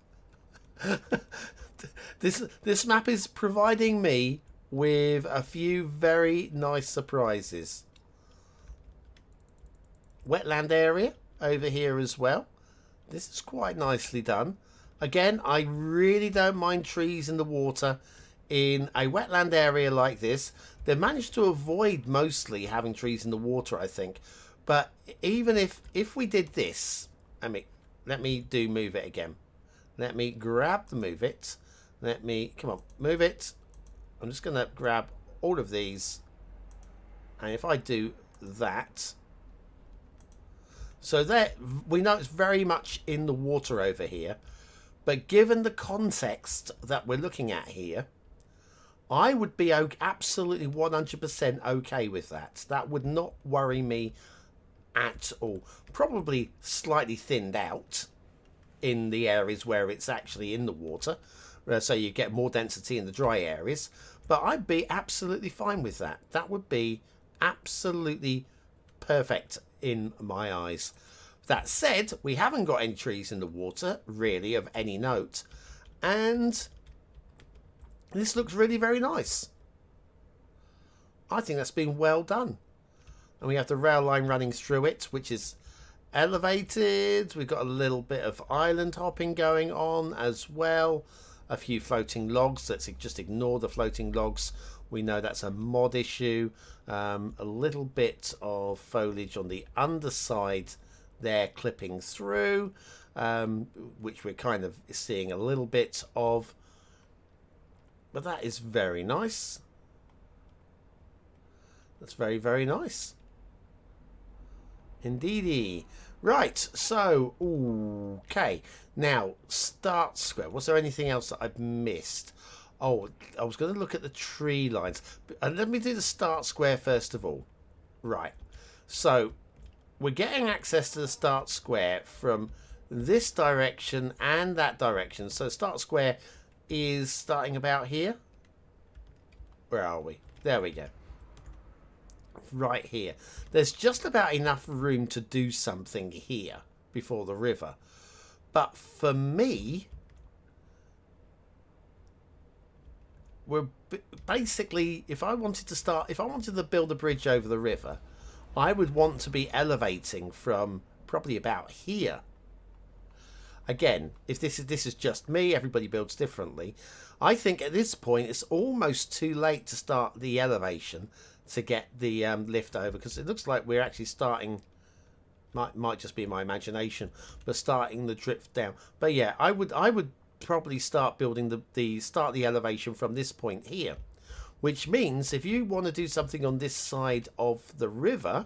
Speaker 1: This map is providing me with a few very nice surprises. Wetland area over here as well. This is quite nicely done. Again, I really don't mind trees in the water in a wetland area like this. They've managed to avoid mostly having trees in the water, I think. But even if we did this, let me move it again. Let me grab the move it. Come on, move it. I'm just going to grab all of these. And if I do that. So there, we know it's very much in the water over here. But given the context that we're looking at here, I would be absolutely 100% okay with that. That would not worry me at all. Probably slightly thinned out in the areas where it's actually in the water, so you get more density in the dry areas, but I'd be absolutely fine with that. That would be absolutely perfect in my eyes. That said, we haven't got any trees in the water really of any note, and this looks really very nice. I think that's been well done. And we have the rail line running through it, which is elevated. We've got a little bit of island hopping going on as well. A few floating logs. Let's just ignore the floating logs. We know that's a mod issue. A little bit of foliage on the underside there clipping through, which we're kind of seeing a little bit of. But that is very nice. That's very, very nice. Indeedy. Right, so, okay. Now, start square. Was there anything else that I've missed? Oh, I was going to look at the tree lines. Let me do the start square first of all. Right. So, we're getting access to the start square from this direction and that direction. So, start square is starting about here. Where are we? There we go. Right here. There's just about enough room to do something here before the river. But for me, we're basically, if I wanted to build a bridge over the river, I would want to be elevating from probably about here. Again, if this is just me, everybody builds differently. I think at this point it's almost too late to start the elevation. to get the lift over, because it looks like we're actually starting. Might just be my imagination, but starting the drift down. But yeah, I would probably start building the elevation from this point here, which means if you want to do something on this side of the river,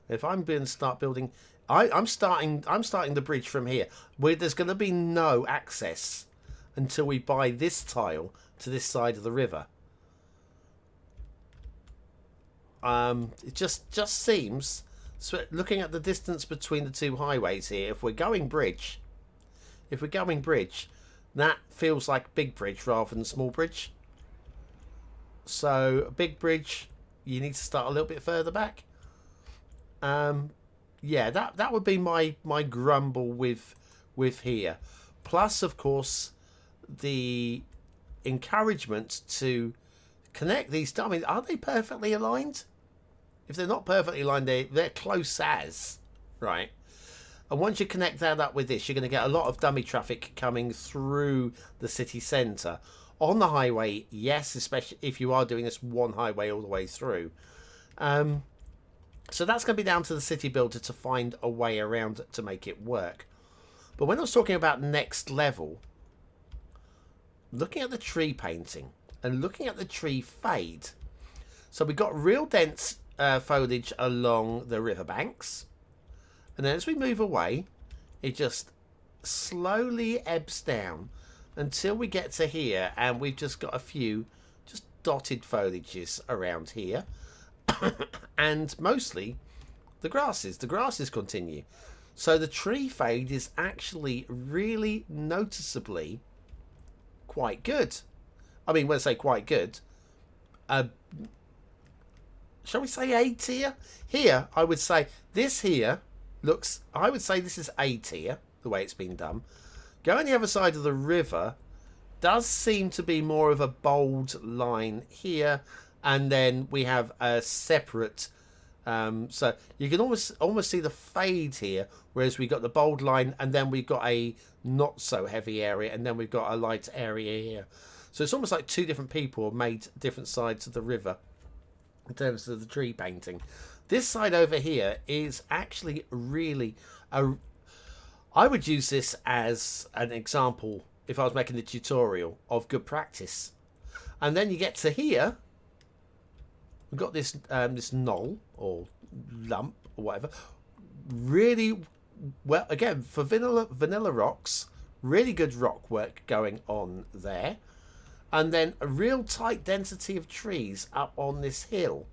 Speaker 1: if I'm going to start building, I'm starting the bridge from here, where there's going to be no access until we buy this tile to this side of the river. It just seems, so looking at the distance between the two highways here, if we're going bridge, that feels like big bridge rather than small bridge. So a big bridge, you need to start a little bit further back. Yeah, that would be my grumble with here. Plus, of course, the encouragement to connect these. I mean, are they perfectly aligned? If they're not perfectly aligned, they're close as, right? And once you connect that up with this, you're going to get a lot of dummy traffic coming through the city centre. On the highway, yes, especially if you are doing this one highway all the way through. So that's going to be down to the city builder to find a way around it to make it work. But when I was talking about next level, looking at the tree painting and looking at the tree fade. So we've got real dense foliage along the riverbanks. And then as we move away, it just slowly ebbs down until we get to here, and we've just got a few just dotted foliages around here. And mostly the grasses continue. So the tree fade is actually really noticeably quite good. I mean, when I say quite good, shall we say A tier? Here, I would say this here looks, I would say this is A tier, the way it's been done. Going the other side of the river does seem to be more of a bold line here, and then we have a separate, so you can almost see the fade here, whereas we got the bold line, and then we've got a not so heavy area, and then we've got a light area here. So it's almost like two different people have made different sides of the river in terms of the tree painting. This side over here is actually really I would use this as an example if I was making the tutorial of good practice. And then you get to here, we've got this this knoll or lump or whatever. Really well, again, for vanilla rocks, really good rock work going on there. And then a real tight density of trees up on this hill.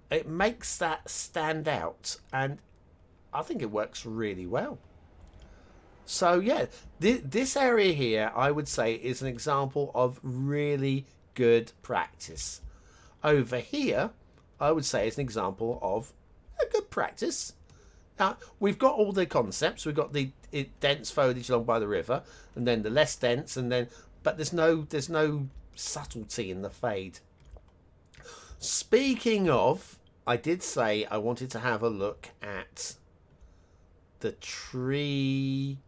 Speaker 1: It makes that stand out, and I think it works really well. So yeah, this area here, I would say, is an example of really good practice. Over here, I would say, is an example of a good practice. Now, we've got all the concepts. We've got the dense foliage along by the river, and then the less dense, and then, but there's no subtlety in the fade. Speaking of, I did say I wanted to have a look at the tree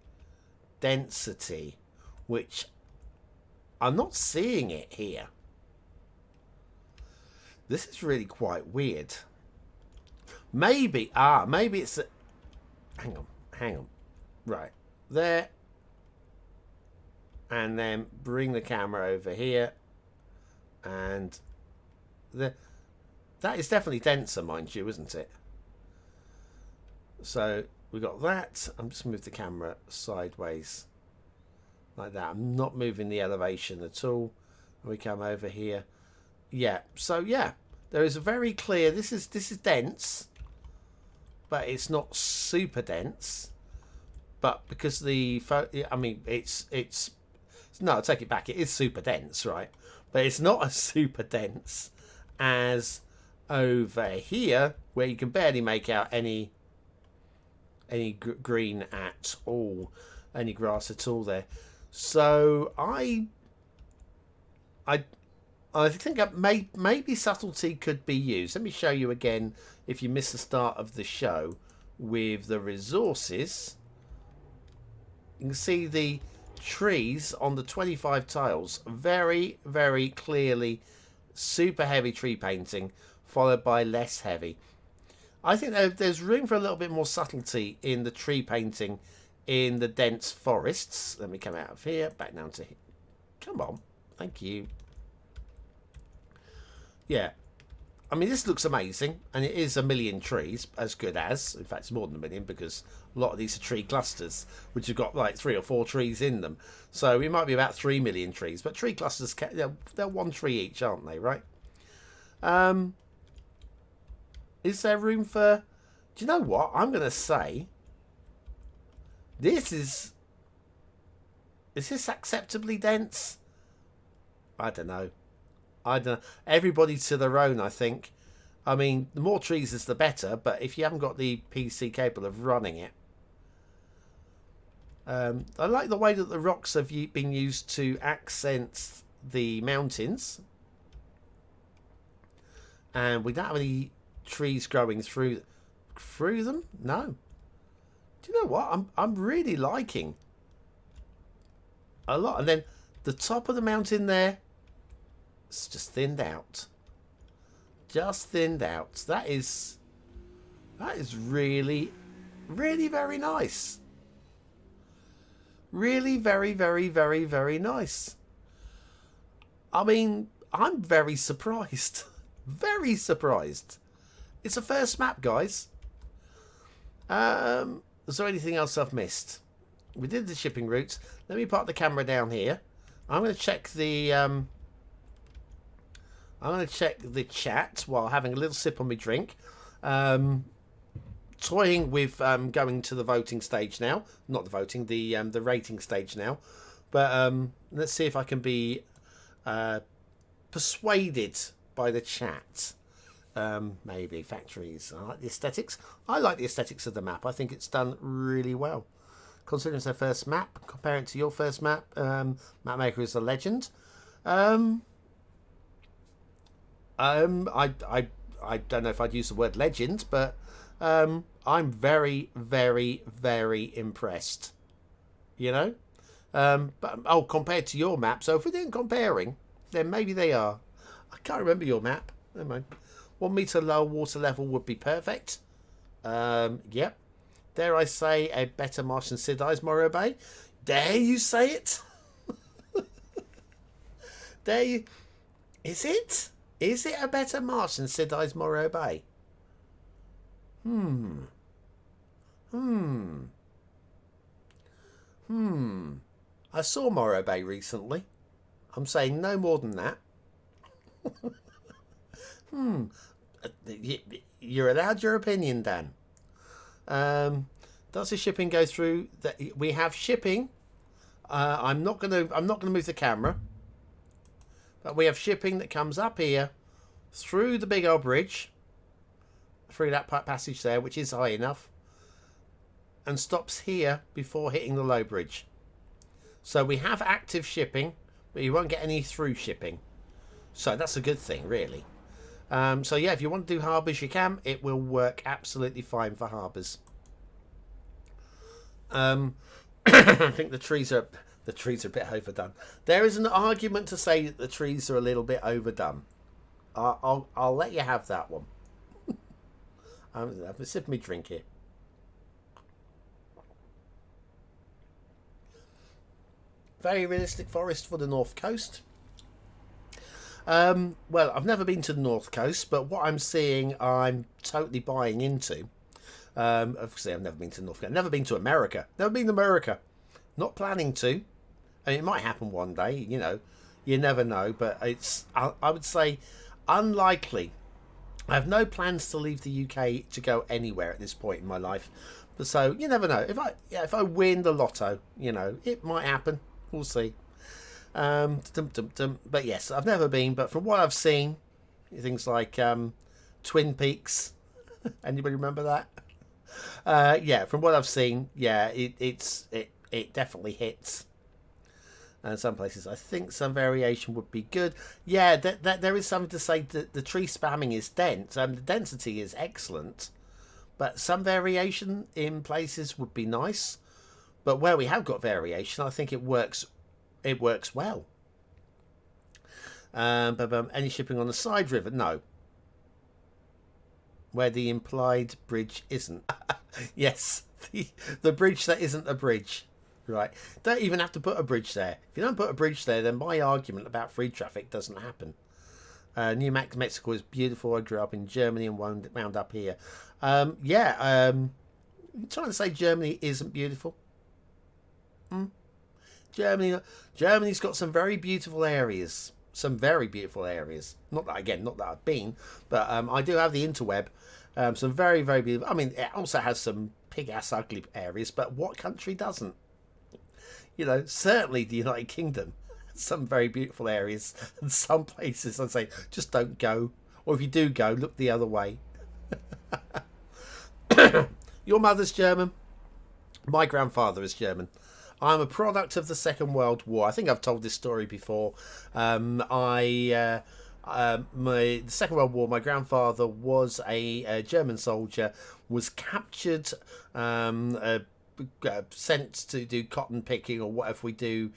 Speaker 1: density, which I'm not seeing it here. This is really quite weird. Maybe it's a, hang on, right there, and then bring the camera over here, and that is definitely denser, mind you, isn't it? So we got that. I'm just move the camera sideways like that. I'm not moving the elevation at all. We come over here. Yeah. So yeah, there is a very clear. This is dense, but it's not super dense. But because I mean, it's no, I take it back. It is super dense, right? But it's not as super dense as over here, where you can barely make out any green at all, any grass at all there. So I think maybe subtlety could be used. Let me show you again, if you missed the start of the show, with the resources. You can see the trees on the 25 tiles, very, very clearly super heavy tree painting, followed by less heavy. I think there's room for a little bit more subtlety in the tree painting in the dense forests. Let me come out of here, back down to here. Come on, thank you. Yeah, I mean, this looks amazing, and it is 1,000,000 trees, as good as. In fact, it's more than 1,000,000, because a lot of these are tree clusters, which have got like 3 or 4 trees in them. So it might be about 3,000,000 trees, but tree clusters, they're 1 tree each, aren't they, right? Is there room for... Do you know what? I'm going to say... Is this acceptably dense? I don't know. Everybody to their own, I think. I mean, the more trees is the better, but if you haven't got the PC capable of running it. I like the way that the rocks have been used to accent the mountains. And we don't have any trees growing through them. No. Do you know what? I'm really liking a lot. And then the top of the mountain there, it's just thinned out. Just thinned out. That is really, really very nice. Really very, very, very, very nice. I mean, I'm very surprised. Very surprised. It's a first map, guys. Is there anything else I've missed? We did the shipping routes. Let me park the camera down here. I'm going to check the chat while having a little sip on my drink. Toying with going to the voting stage now. Not the voting, the rating stage now. But let's see if I can be persuaded by the chat. Maybe factories. I like the aesthetics. I like the aesthetics of the map. I think it's done really well. Considering it's their first map, compare it to your first map. Mapmaker is a legend. I don't know if I'd use the word legend, but I'm very, very, very impressed. You know? But compared to your map. So if we're doing comparing, then maybe they are. I can't remember your map. Never mind. 1 meter low water level would be perfect. Yep. Dare I say a better marsh than Cities Morro Bay? Dare you say it? Dare you? Is it? Is it a better marsh than Cities Morro Bay? I saw Morro Bay recently. I'm saying no more than that. You're allowed your opinion, Dan. Does the shipping go through? We have shipping. I'm not gonna move the camera. But we have shipping that comes up here through the big old bridge, through that passage there, which is high enough, and stops here before hitting the low bridge. So we have active shipping, but you won't get any through shipping. So that's a good thing, really. So yeah, if you want to do harbours, you can. It will work absolutely fine for harbours. I think the trees are a bit overdone. There is an argument to say that the trees are a little bit overdone. I'll let you have that one. I'm having a sip of my drink here. Very realistic forest for the north coast. Well, I've never been to the north coast, but what I'm seeing, I'm totally buying into. Obviously, I've never been to the north coast. Never been to America. Never been to America. Not planning to. I mean, it might happen one day. You know, you never know. But it's, I would say, unlikely. I have no plans to leave the UK to go anywhere at this point in my life. But so you never know. If I win the lotto, you know, it might happen. We'll see. But yes, I've never been, but from what I've seen, things like Twin Peaks. Anybody remember that? Yeah, from what I've seen, yeah, it definitely hits. And some places, I think some variation would be good. Yeah, there is something to say that the tree spamming is dense, and the density is excellent. But some variation in places would be nice. But where we have got variation, I think it works. It works well. Any shipping on the side river? No. Where the implied bridge isn't. Yes, the bridge that isn't a bridge. Right. Don't even have to put a bridge there. If you don't put a bridge there, then my argument about free traffic doesn't happen. New Mexico is beautiful. I grew up in Germany and wound up here. I'm trying to say Germany isn't beautiful. Germany's got some very beautiful areas. Some very beautiful areas. Not that I've been, but I do have the interweb. Some very, very beautiful. I mean, it also has some pig-ass ugly areas, but what country doesn't? You know, certainly the United Kingdom has some very beautiful areas, and some places I'd say just don't go, or if you do go, look the other way. Your mother's German. My grandfather is German. I'm a product of the Second World War. I think I've told this story before. The Second World War, my grandfather was a German soldier, was captured, sent to do cotton picking or whatever we do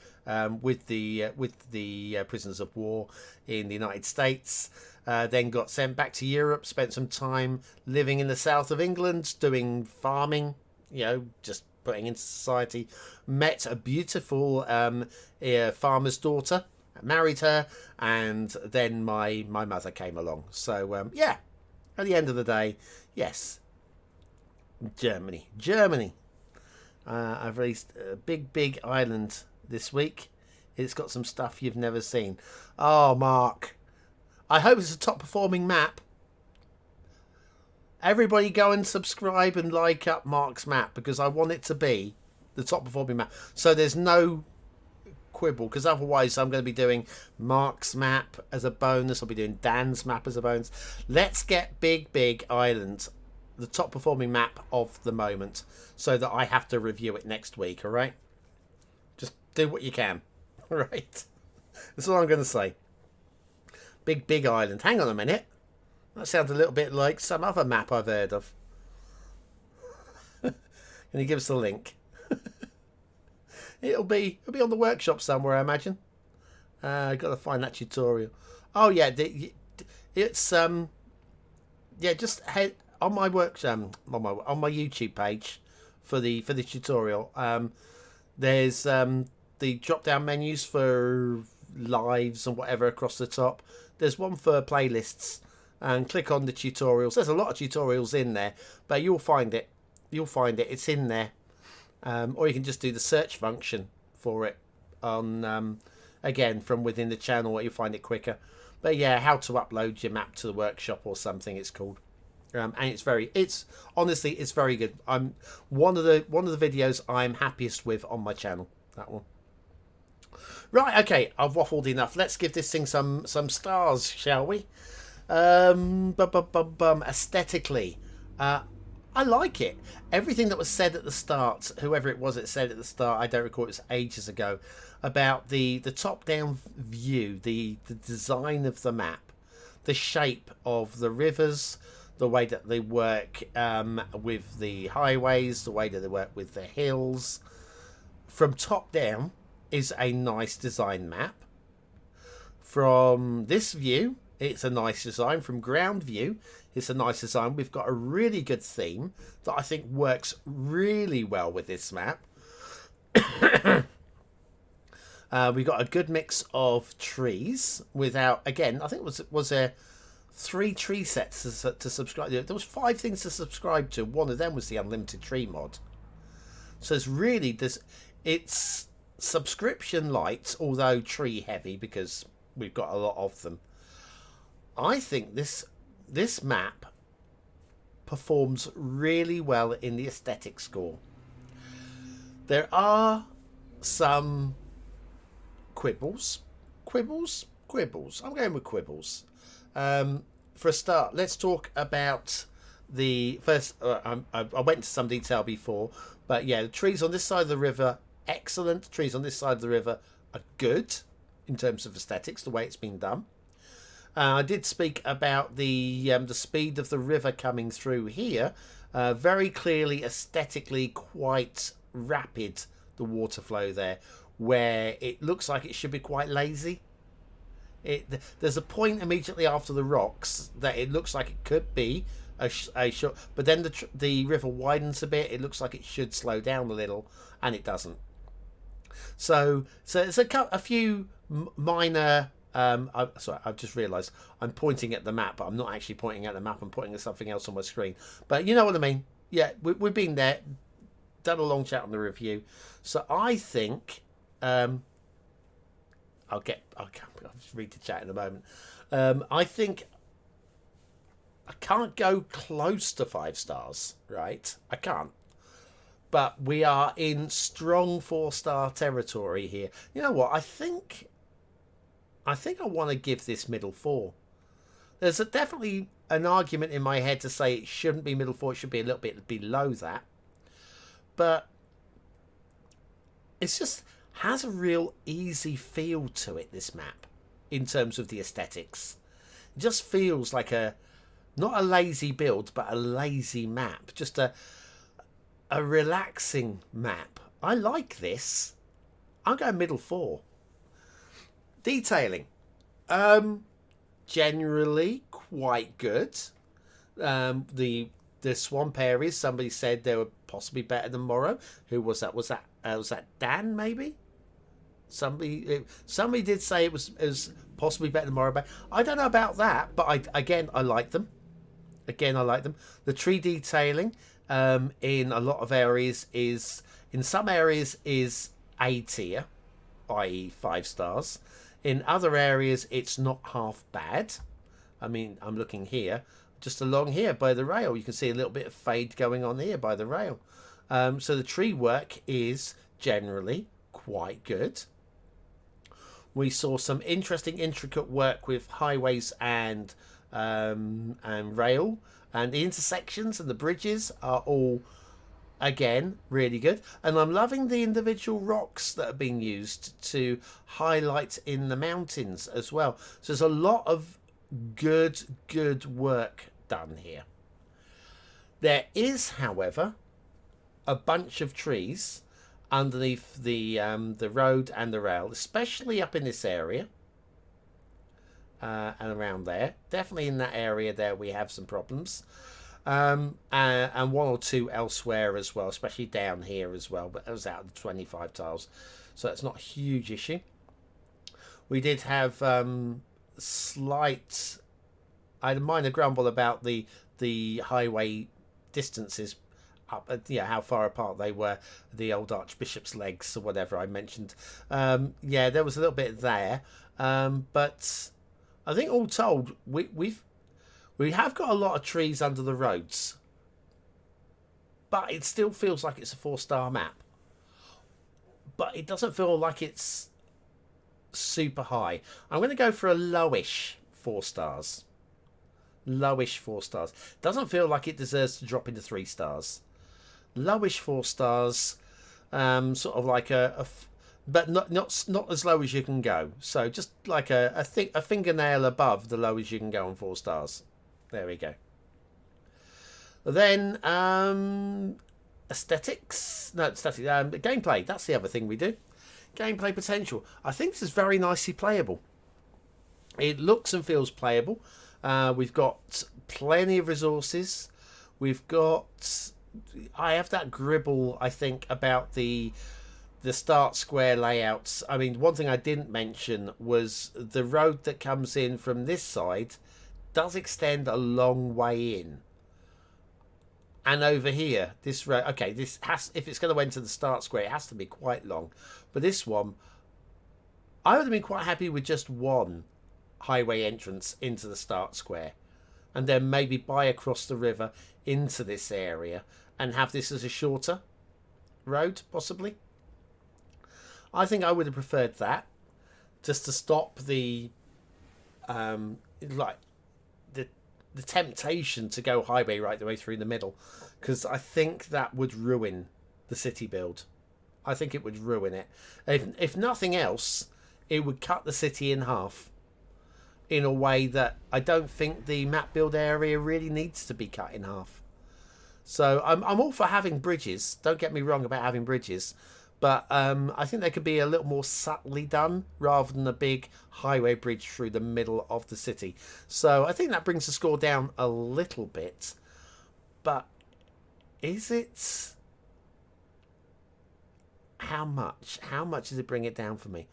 Speaker 1: with the prisoners of war in the United States. Then got sent back to Europe, spent some time living in the south of England, doing farming, just putting into society. Met a beautiful farmer's daughter, married her, and then my mother came along. So at the end of the day, yes, Germany. I've released a big island this week. It's got some stuff you've never seen. Oh, Mark, I hope it's a top performing map. Everybody go and subscribe and like up Mark's map, because I want it to be the top performing map. So there's no quibble, because otherwise I'm going to be doing Mark's map as a bonus. I'll be doing Dan's map as a bonus. Let's get Big Island, the top performing map of the moment, so that I have to review it next week, all right? Just do what you can, all right? That's all I'm going to say. Big Island. Hang on a minute. That sounds a little bit like some other map I've heard of. Can you give us a link? It'll be on the workshop somewhere, I imagine. Got to find that tutorial. Oh yeah, it's just head on my workshop on my YouTube page for the tutorial. There's the drop down menus for lives and whatever across the top. There's one for playlists. And click on the tutorials. There's a lot of tutorials in there, but you'll find it. It's in there. Or you can just do the search function for it on again from within the channel, where you'll find it quicker. But yeah, how to upload your map to the workshop or something it's called. And it's honestly very good. I'm one of the videos I'm happiest with on my channel. That one. Right, okay, I've waffled enough. Let's give this thing some stars, shall we? Aesthetically, I like it. Everything that was said at the start, whoever it was that said at the start, I don't recall, it was ages ago, about the top-down view, the design of the map, the shape of the rivers, the way that they work with the highways, the way that they work with the hills. From top down is a nice design map. From this view, it's a nice design. From ground view, it's a nice design. We've got a really good theme that I think works really well with this map. We got a good mix of trees without, again, I think it was a 3 tree sets to subscribe. There was 5 things to subscribe to. One of them was the unlimited tree mod. So it's really it's subscription light, although tree heavy, because we've got a lot of them. I think this map performs really well in the aesthetic score. There are some quibbles. I'm going with quibbles. For a start, let's talk about the first. I went into some detail before, but yeah, the trees on this side of the river, excellent. Trees on this side of the river are good in terms of aesthetics, the way it's been done. I did speak about the speed of the river coming through here. Very clearly, aesthetically, quite rapid, the water flow there, where it looks like it should be quite lazy. There's a point immediately after the rocks that it looks like it could be a short, but then the river widens a bit. It looks like it should slow down a little, and it doesn't. So it's a few minor. Sorry, I've just realised I'm pointing at the map, but I'm not actually pointing at the map. I'm pointing at something else on my screen. But you know what I mean. Yeah, we've been there, done a long chat on the review. So I think I'll just read the chat in a moment. I think I can't go close to 5 stars, right? I can't. But we are in strong 4-star territory here. You know what? I think I want to give this middle 4. There's definitely an argument in my head to say it shouldn't be middle 4. It should be a little bit below that. But it's just has a real easy feel to it, this map, in terms of the aesthetics. It just feels like not a lazy build, but a lazy map. Just a relaxing map. I like this. I'm going middle 4. Detailing. Generally quite good. The swamp areas, somebody said they were possibly better than Morrow. Who was that? Was that Dan, maybe? Somebody did say it was possibly better than Morrow Bay. I don't know about that, but I like them. Again, I like them. The tree detailing in a lot of areas in some areas is A tier, i.e. 5 stars. In other areas, it's not half bad. I mean, I'm looking here, just along here by the rail. You can see a little bit of fade going on here by the rail. So the tree work is generally quite good. We saw some interesting, intricate work with highways and rail, and the intersections and the bridges are all, again, really good. And I'm loving the individual rocks that are being used to highlight in the mountains as well. So there's a lot of good work done here. There is, however, a bunch of trees underneath the road and the rail, especially up in this area and around there. Definitely in that area there we have some problems, and 1 or 2 elsewhere as well, especially down here as well, but it was out of the 25 tiles, so it's not a huge issue. We did have I had a minor grumble about the highway distances up, how far apart they were, the old Archbishop's legs or whatever I mentioned. Yeah, there was a little bit there, but I think all told we have got a lot of trees under the roads, but it still feels like it's a 4-star map, but it doesn't feel like it's super high. I'm going to go for a lowish 4 stars. Lowish 4 stars. Doesn't feel like it deserves to drop into 3 stars. Lowish 4 stars, sort of like but not as low as you can go. So just like a fingernail above the lowest you can go on 4 stars. There we go. Then gameplay. That's the other thing we do. Gameplay potential. I think this is very nicely playable. It looks and feels playable. We've got plenty of resources. I have that gribble, I think, about the start square layouts. I mean, one thing I didn't mention was the road that comes in from this side does extend a long way in. And over here, this road, okay, this has, if it's going to enter the start square, it has to be quite long. But this one, I would have been quite happy with just one highway entrance into the start square, and then maybe buy across the river into this area and have this as a shorter road, possibly. I think I would have preferred that, just to stop the the temptation to go highway right the way through the middle, because I think that would ruin the city build. I think it would ruin it. If nothing else, it would cut the city in half in a way that I don't think the map build area really needs to be cut in half. So I'm all for having bridges. Don't get me wrong about having bridges, but I think they could be a little more subtly done rather than a big highway bridge through the middle of the city. So I think that brings the score down a little bit. But is it? How much? How much does it bring it down for me?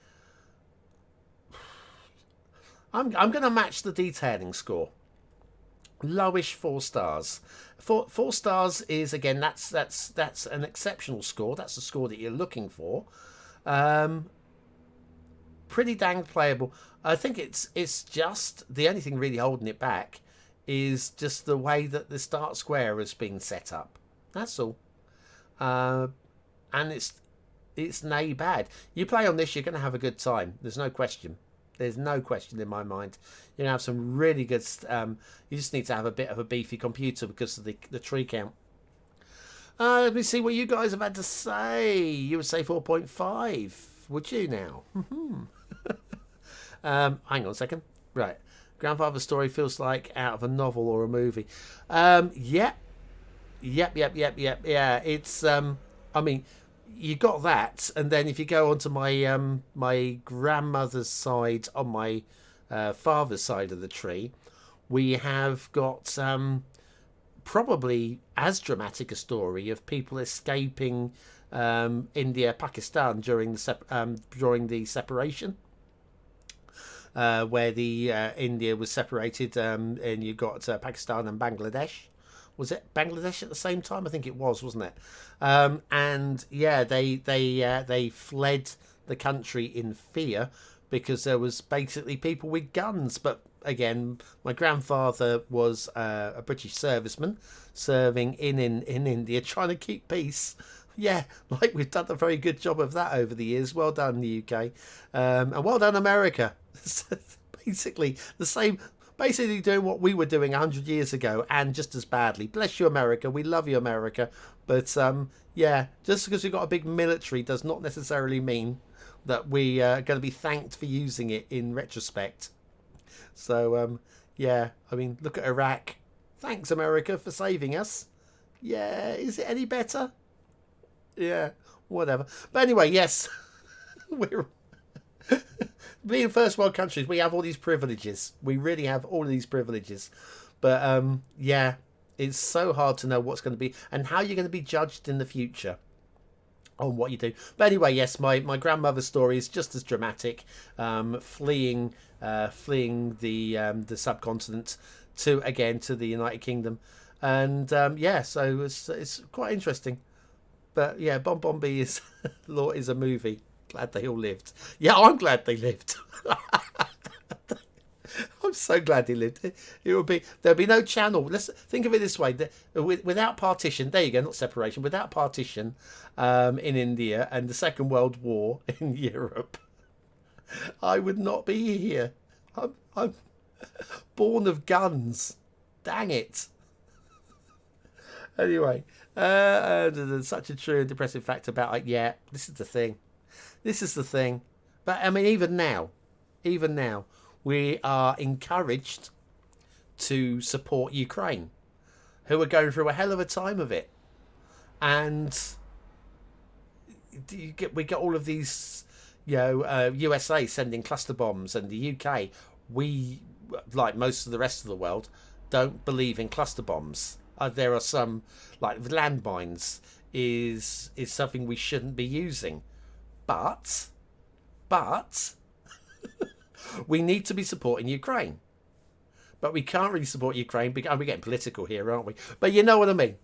Speaker 1: I'm going to match the detailing score. Lowish 4 stars. Four stars is, again, that's an exceptional score. That's the score that you're looking for. Pretty dang playable. I think it's just the only thing really holding it back is just the way that the start square has been set up. That's all. And it's nay bad. You play on this, you're going to have a good time. There's no question. There's no question in my mind. You're going to have some really good... you just need to have a bit of a beefy computer because of the tree count. Let me see what you guys have had to say. You would say 4.5. Would you now? Hang on a second. Right. Grandfather's story feels like out of a novel or a movie. Yep. Yeah. It's... I mean... You got that, and then if you go onto my my grandmother's side, on my father's side of the tree, we have got probably as dramatic a story of people escaping India, Pakistan during the separation, where the India was separated, and you got Pakistan and Bangladesh. Was it Bangladesh at the same time? I think it was, wasn't it? And yeah, they fled the country in fear because there was basically people with guns. But again, my grandfather was a British serviceman serving in India, trying to keep peace. Yeah, like we've done a very good job of that over the years. Well done, the UK, and well done, America. Basically the same. Basically doing what we were doing 100 years ago and just as badly. Bless you, America. We love you, America. But, yeah, just because we've got a big military does not necessarily mean that we are going to be thanked for using it in retrospect. So, yeah, I mean, look at Iraq. Thanks, America, for saving us. Yeah, is it any better? Yeah, whatever. But anyway, yes, we're... Being first world countries, we have all these privileges. We really have all of these privileges. But, yeah, it's so hard to know what's going to be and how you're going to be judged in the future on what you do. But anyway, yes, my grandmother's story is just as dramatic, fleeing the subcontinent to the United Kingdom. And, yeah, so it's quite interesting. But, yeah, BonBonB is a movie. Glad they all lived. Yeah, I'm glad they lived. I'm so glad they lived. There'll be no channel. Let's think of it this way: without partition, there you go, not separation. Without partition, in India and the Second World War in Europe, I would not be here. I'm born of guns. Dang it. Anyway, there's such a true and depressive fact about yeah. This is the thing. This is the thing. But, I mean, even now, we are encouraged to support Ukraine, who are going through a hell of a time of it. And we get all of these, USA sending cluster bombs, and the UK, we, like most of the rest of the world, don't believe in cluster bombs. There are some, like landmines, is something we shouldn't be using. But we need to be supporting Ukraine. But we can't really support Ukraine because we're getting political here, aren't we? But you know what I mean.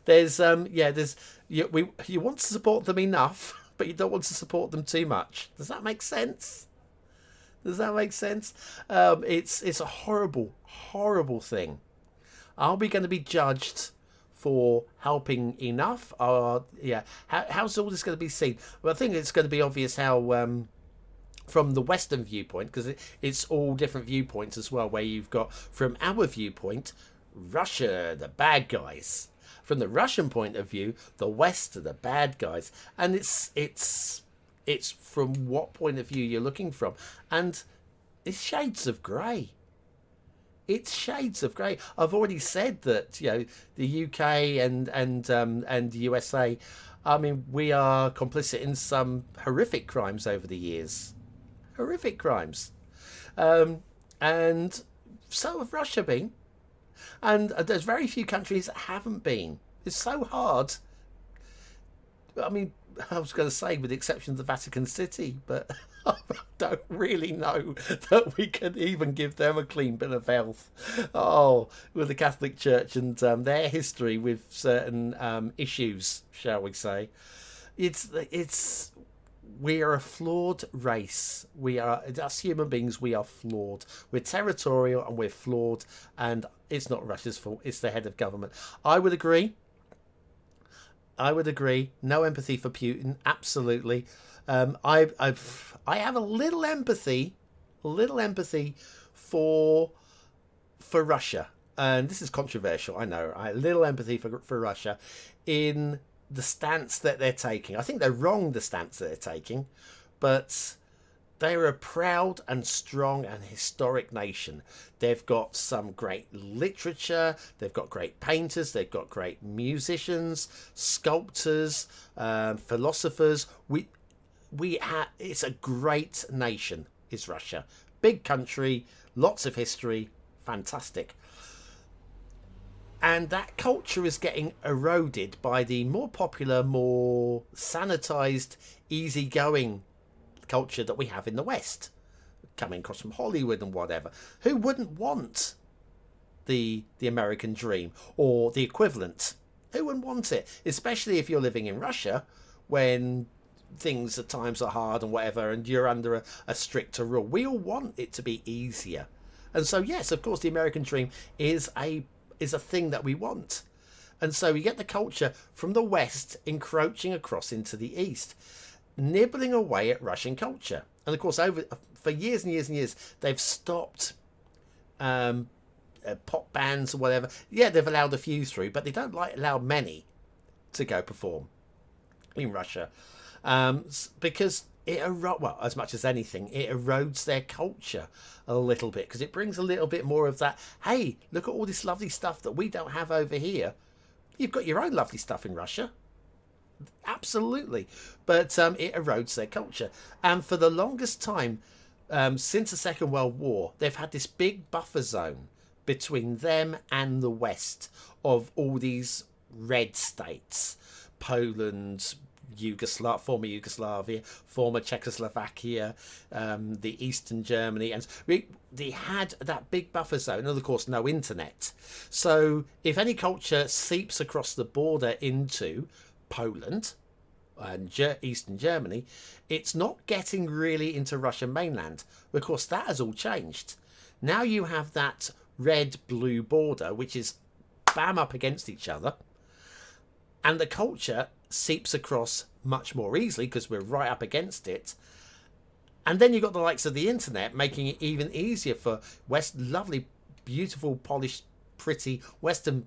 Speaker 1: There's you want to support them enough, but you don't want to support them too much. Does that make sense? It's a horrible thing. Are we going to be judged for helping enough? How's all this going to be seen? Well, I think it's going to be obvious how, from the Western viewpoint, because it's all different viewpoints as well, where you've got, from our viewpoint, Russia, the bad guys. From the Russian point of view, the West are the bad guys. And it's from what point of view you're looking from. And it's shades of grey. It's shades of grey. I've already said that, the UK and the USA. I mean, we are complicit in some horrific crimes over the years. Horrific crimes, and so have Russia been. And there's very few countries that haven't been. It's so hard. I mean, I was going to say, with the exception of the Vatican City, but I don't really know that we can even give them a clean bill of health. Oh, with the Catholic Church and their history with certain issues, shall we say? It's we are a flawed race. We are, as human beings, we are flawed. We're territorial and we're flawed, and it's not Russia's fault. It's the head of government. I would agree. No empathy for Putin. Absolutely. I have a little empathy for Russia, and this is controversial. I know. I have little empathy for Russia in the stance that they're taking. I think they're wrong, the stance that they're taking, but they're a proud and strong and historic nation. They've got some great literature, they've got great painters, they've got great musicians, sculptors, philosophers. It's a great nation, is Russia. Big country, lots of history, fantastic. And that culture is getting eroded by the more popular, more sanitized, easygoing culture that we have in the West, coming across from Hollywood and whatever. Who wouldn't want the American dream or the equivalent? Who wouldn't want it? Especially if you're living in Russia, when things at times are hard and whatever, and you're under a stricter rule. We all want it to be easier. And so, yes, of course, the American dream is a thing that we want. And so you get the culture from the West encroaching across into the East, nibbling away at Russian culture. And of course, for years and years and years, they've stopped pop bands or whatever. Yeah, they've allowed a few through, but they don't allow many to go perform in Russia, because as much as anything, it erodes their culture a little bit, because it brings a little bit more of that, hey, look at all this lovely stuff that we don't have over here. You've got your own lovely stuff in Russia. Absolutely. But it erodes their culture. And for the longest time, since the Second World War, they've had this big buffer zone between them and the West of all these red states. Poland, former Yugoslavia, former Czechoslovakia, the Eastern Germany, and they had that big buffer zone, and of course no internet. So if any culture seeps across the border into Poland and Eastern Germany, it's not getting really into Russian mainland. Of course, that has all changed. Now you have that red-blue border, which is bam up against each other, and the culture seeps across much more easily because we're right up against it. And then you've got the likes of the internet making it even easier for lovely, beautiful, polished, pretty Western,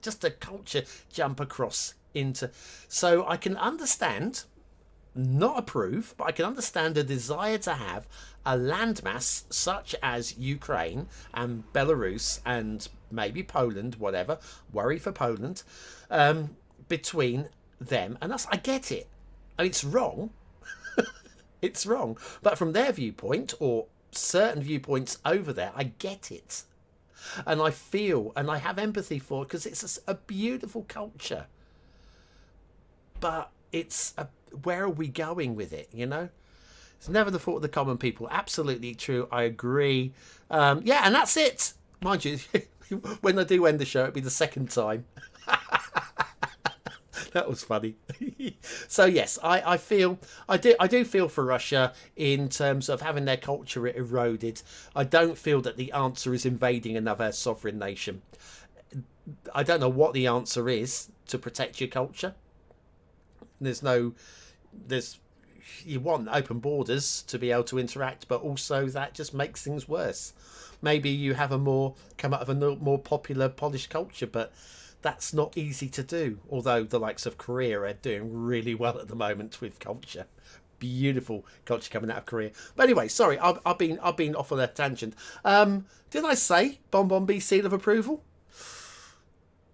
Speaker 1: just a culture jump across into. So I can understand, not approve, but I can understand a desire to have a landmass such as Ukraine and Belarus and maybe Poland, whatever, worry for Poland, between them and us. I get it. I mean, it's wrong. It's wrong. But from their viewpoint, or certain viewpoints over there, I get it. And I feel, and I have empathy for it, because it's a beautiful culture. But where are we going with it, It's never the fault of the common people. Absolutely true. I agree. Yeah, and that's it. Mind you, when I do end the show, it'll be the second time. That was funny. So yes, I do feel for Russia in terms of having their culture eroded. I don't feel that the answer is invading another sovereign nation. I don't know what the answer is to protect your culture. You want open borders to be able to interact, but also that just makes things worse. Maybe you have come out of a more popular, polished culture, but that's not easy to do. Although the likes of Korea are doing really well at the moment with culture. beautiful culture coming out of Korea. But anyway, sorry, I've been off on a tangent. Did I say BonBonB seal of approval?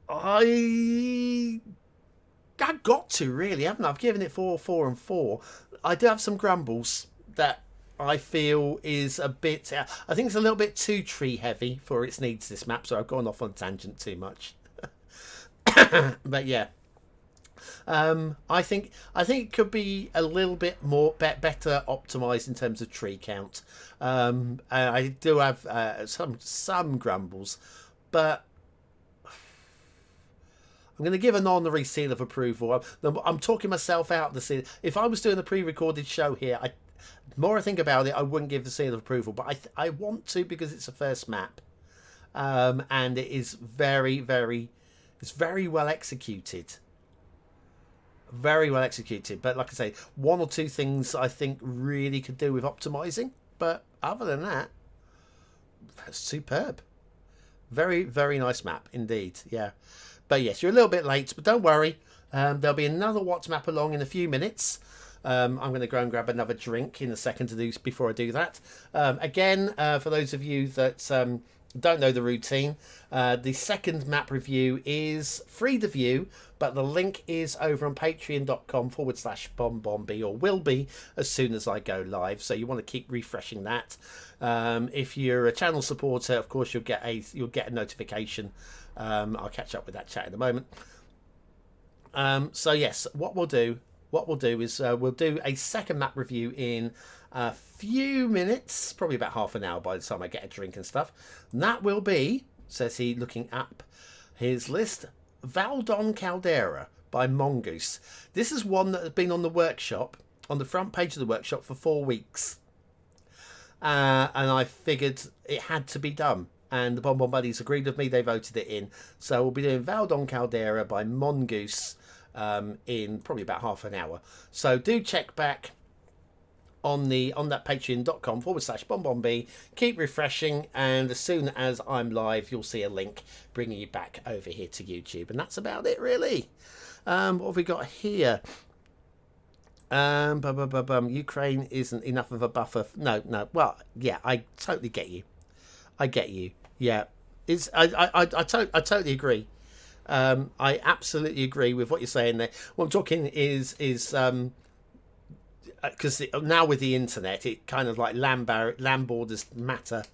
Speaker 1: I got to, really, haven't I? I've given it 4, 4 and 4. I do have some grumbles that I feel is a bit... I think it's a little bit too tree heavy for its needs, this map, so I've gone off on a tangent too much. But yeah. I think it could be a little bit more better optimized in terms of tree count. I do have some grumbles, but I'm going to give an honorary seal of approval. I'm talking myself out the seal. If I was doing a pre-recorded show here, the more I think about it, I wouldn't give the seal of approval, but I want to, because it's the first map, and it is very well executed. Very well executed, but like I say, 1 or 2 things I think really could do with optimizing, but other than that, superb. Very nice map indeed. Yeah, but yes, you're a little bit late, but don't worry, there'll be another Watch map along in a few minutes. I'm going to go and grab another drink in a second to do before I do that. Again, for those of you that don't know the routine, the second map review is free to view, but the link is over on patreon.com/BonBonB, or will be as soon as I go live, so you want to keep refreshing that. If you're a channel supporter, of course you'll get a notification. I'll catch up with that chat in a moment. So yes, what we'll do is we'll do a second map review in a few minutes, probably about half an hour by the time I get a drink and stuff. And that will be, says he, looking up his list, Valdon Caldera by Mongoose. This is one that has been on the workshop, on the front page of the workshop, for 4 weeks. And I figured it had to be done. And the BonBon Buddies agreed with me, they voted it in. So we'll be doing Valdon Caldera by Mongoose in probably about half an hour. So do check back on that patreon.com/BonBonB. Keep refreshing, and as soon as I'm live, you'll see a link bringing you back over here to YouTube. And that's about it, really. What have we got here? Ukraine isn't enough of a buffer. No. Well, yeah, I totally get you. Yeah, I totally agree. I absolutely agree with what you're saying there. What I'm talking is because now with the internet, it kind of like land borders matter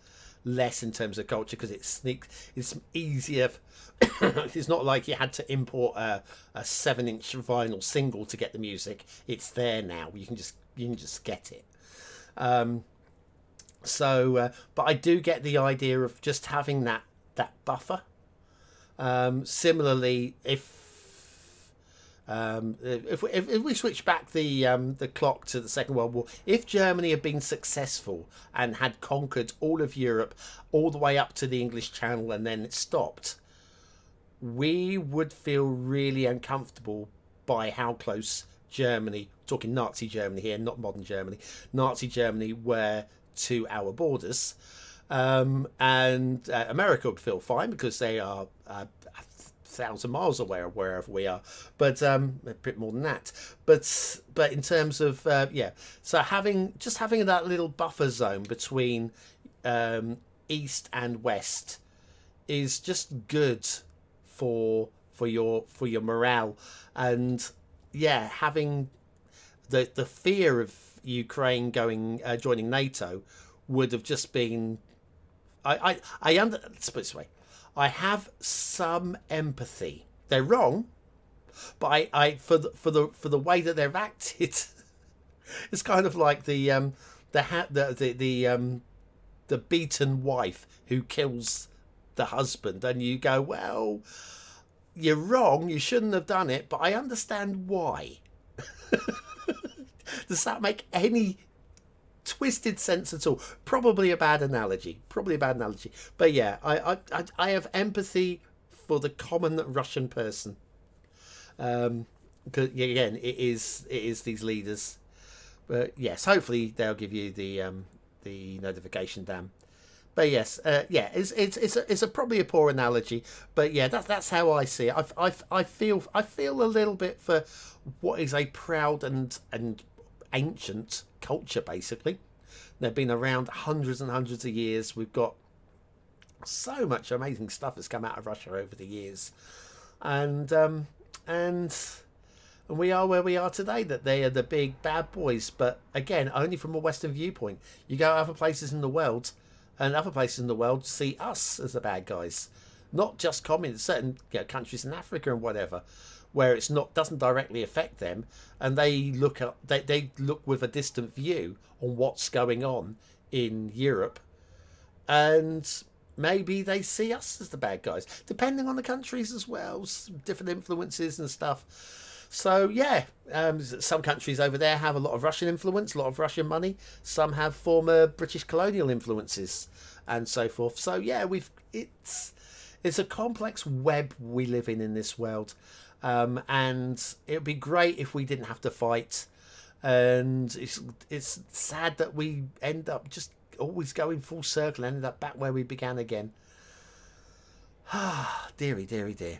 Speaker 1: less in terms of culture, because it's easier. It's not like you had to import a 7-inch vinyl single to get the music. It's there now. You can just get it. But I do get the idea of just having that buffer. Similarly, if we switch back the clock to the Second World War, if Germany had been successful and had conquered all of Europe all the way up to the English Channel and then it stopped, we would feel really uncomfortable by how close Germany, talking Nazi Germany here, not modern Germany, Nazi Germany were to our borders. And America would feel fine because they are 1,000 miles away or wherever we are, but a bit more than that. But in terms of so having that little buffer zone between east and west is just good for your morale, and having the fear of Ukraine joining NATO would have just been. Let's put it this way. I have some empathy. They're wrong, but I for the way that they've acted, it's kind of like the beaten wife who kills the husband, and you go, well, you're wrong. You shouldn't have done it, but I understand why. Does that make any twisted sense at all? Probably a bad analogy. But yeah, I have empathy for the common Russian person. Because again, it is these leaders. But yes, hopefully they'll give you the notification, Dan. But yes, it's probably a poor analogy. But yeah, that's how I see it. I feel a little bit for what is a proud and ancient culture, basically. They've been around hundreds and hundreds of years. We've got so much amazing stuff that's come out of Russia over the years, and we are where we are today. That they are the big bad boys, but again, only from a Western viewpoint. You go other places in the world, and other places in the world see us as the bad guys, not just communist. Certain countries in Africa and whatever, where it's not doesn't directly affect them, and they look with a distant view on what's going on in Europe, and maybe they see us as the bad guys, depending on the countries as well, different influences and stuff. So yeah, some countries over there have a lot of Russian influence, a lot of Russian money. Some have former British colonial influences and so forth. So yeah, it's a complex web we live in this world, and it would be great if we didn't have to fight. And it's sad that we end up just always going full circle, ended up back where we began again. Ah, dearie, dearie, dear.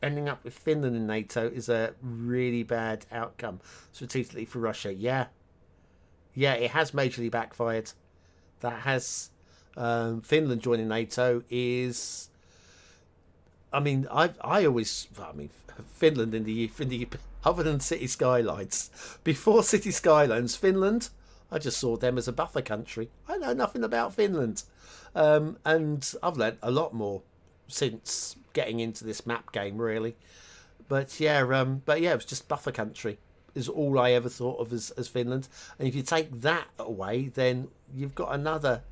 Speaker 1: Ending up with Finland in NATO is a really bad outcome strategically for Russia. Yeah, it has majorly backfired. That has Finland joining NATO is. I mean, Finland in the other than Cities Skylines, before Cities Skylines, Finland, I just saw them as a buffer country. I know nothing about Finland, and I've learnt a lot more since getting into this map game, really. But yeah, it was just buffer country is all I ever thought of as Finland. And if you take that away, then you've got another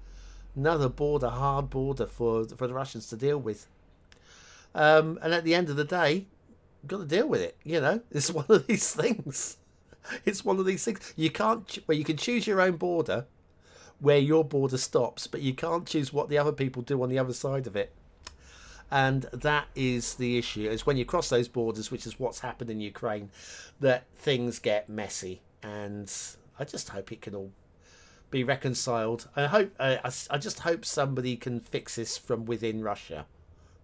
Speaker 1: hard border for the Russians to deal with. And at the end of the day, you've got to deal with it. It's one of these things. It's one of these things. You can choose your own border, where your border stops, but you can't choose what the other people do on the other side of it. And that is the issue. It's when you cross those borders, which is what's happened in Ukraine, that things get messy. And I just hope it can all be reconciled. I just hope somebody can fix this from within Russia.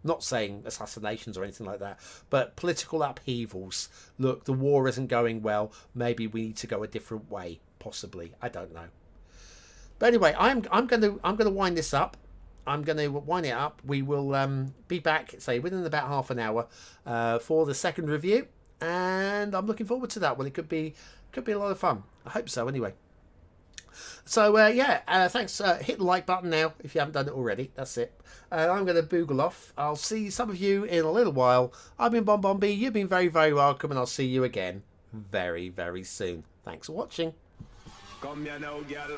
Speaker 1: Not saying assassinations or anything like that, but political upheavals. Look, the war isn't going well. Maybe we need to go a different way, possibly. I don't know. But anyway, I'm going to wind this up. I'm going to wind it up. We will be back, say, within about half an hour for the second review, and I'm looking forward to that one. It could be a lot of fun. I hope so. Anyway. So thanks. Hit the like button now if you haven't done it already. That's it. I'm going to boogle off. I'll see some of you in a little while. I've been BonBonB. You've been very, very welcome, and I'll see you again very, very soon. Thanks for watching. Come here now, girl.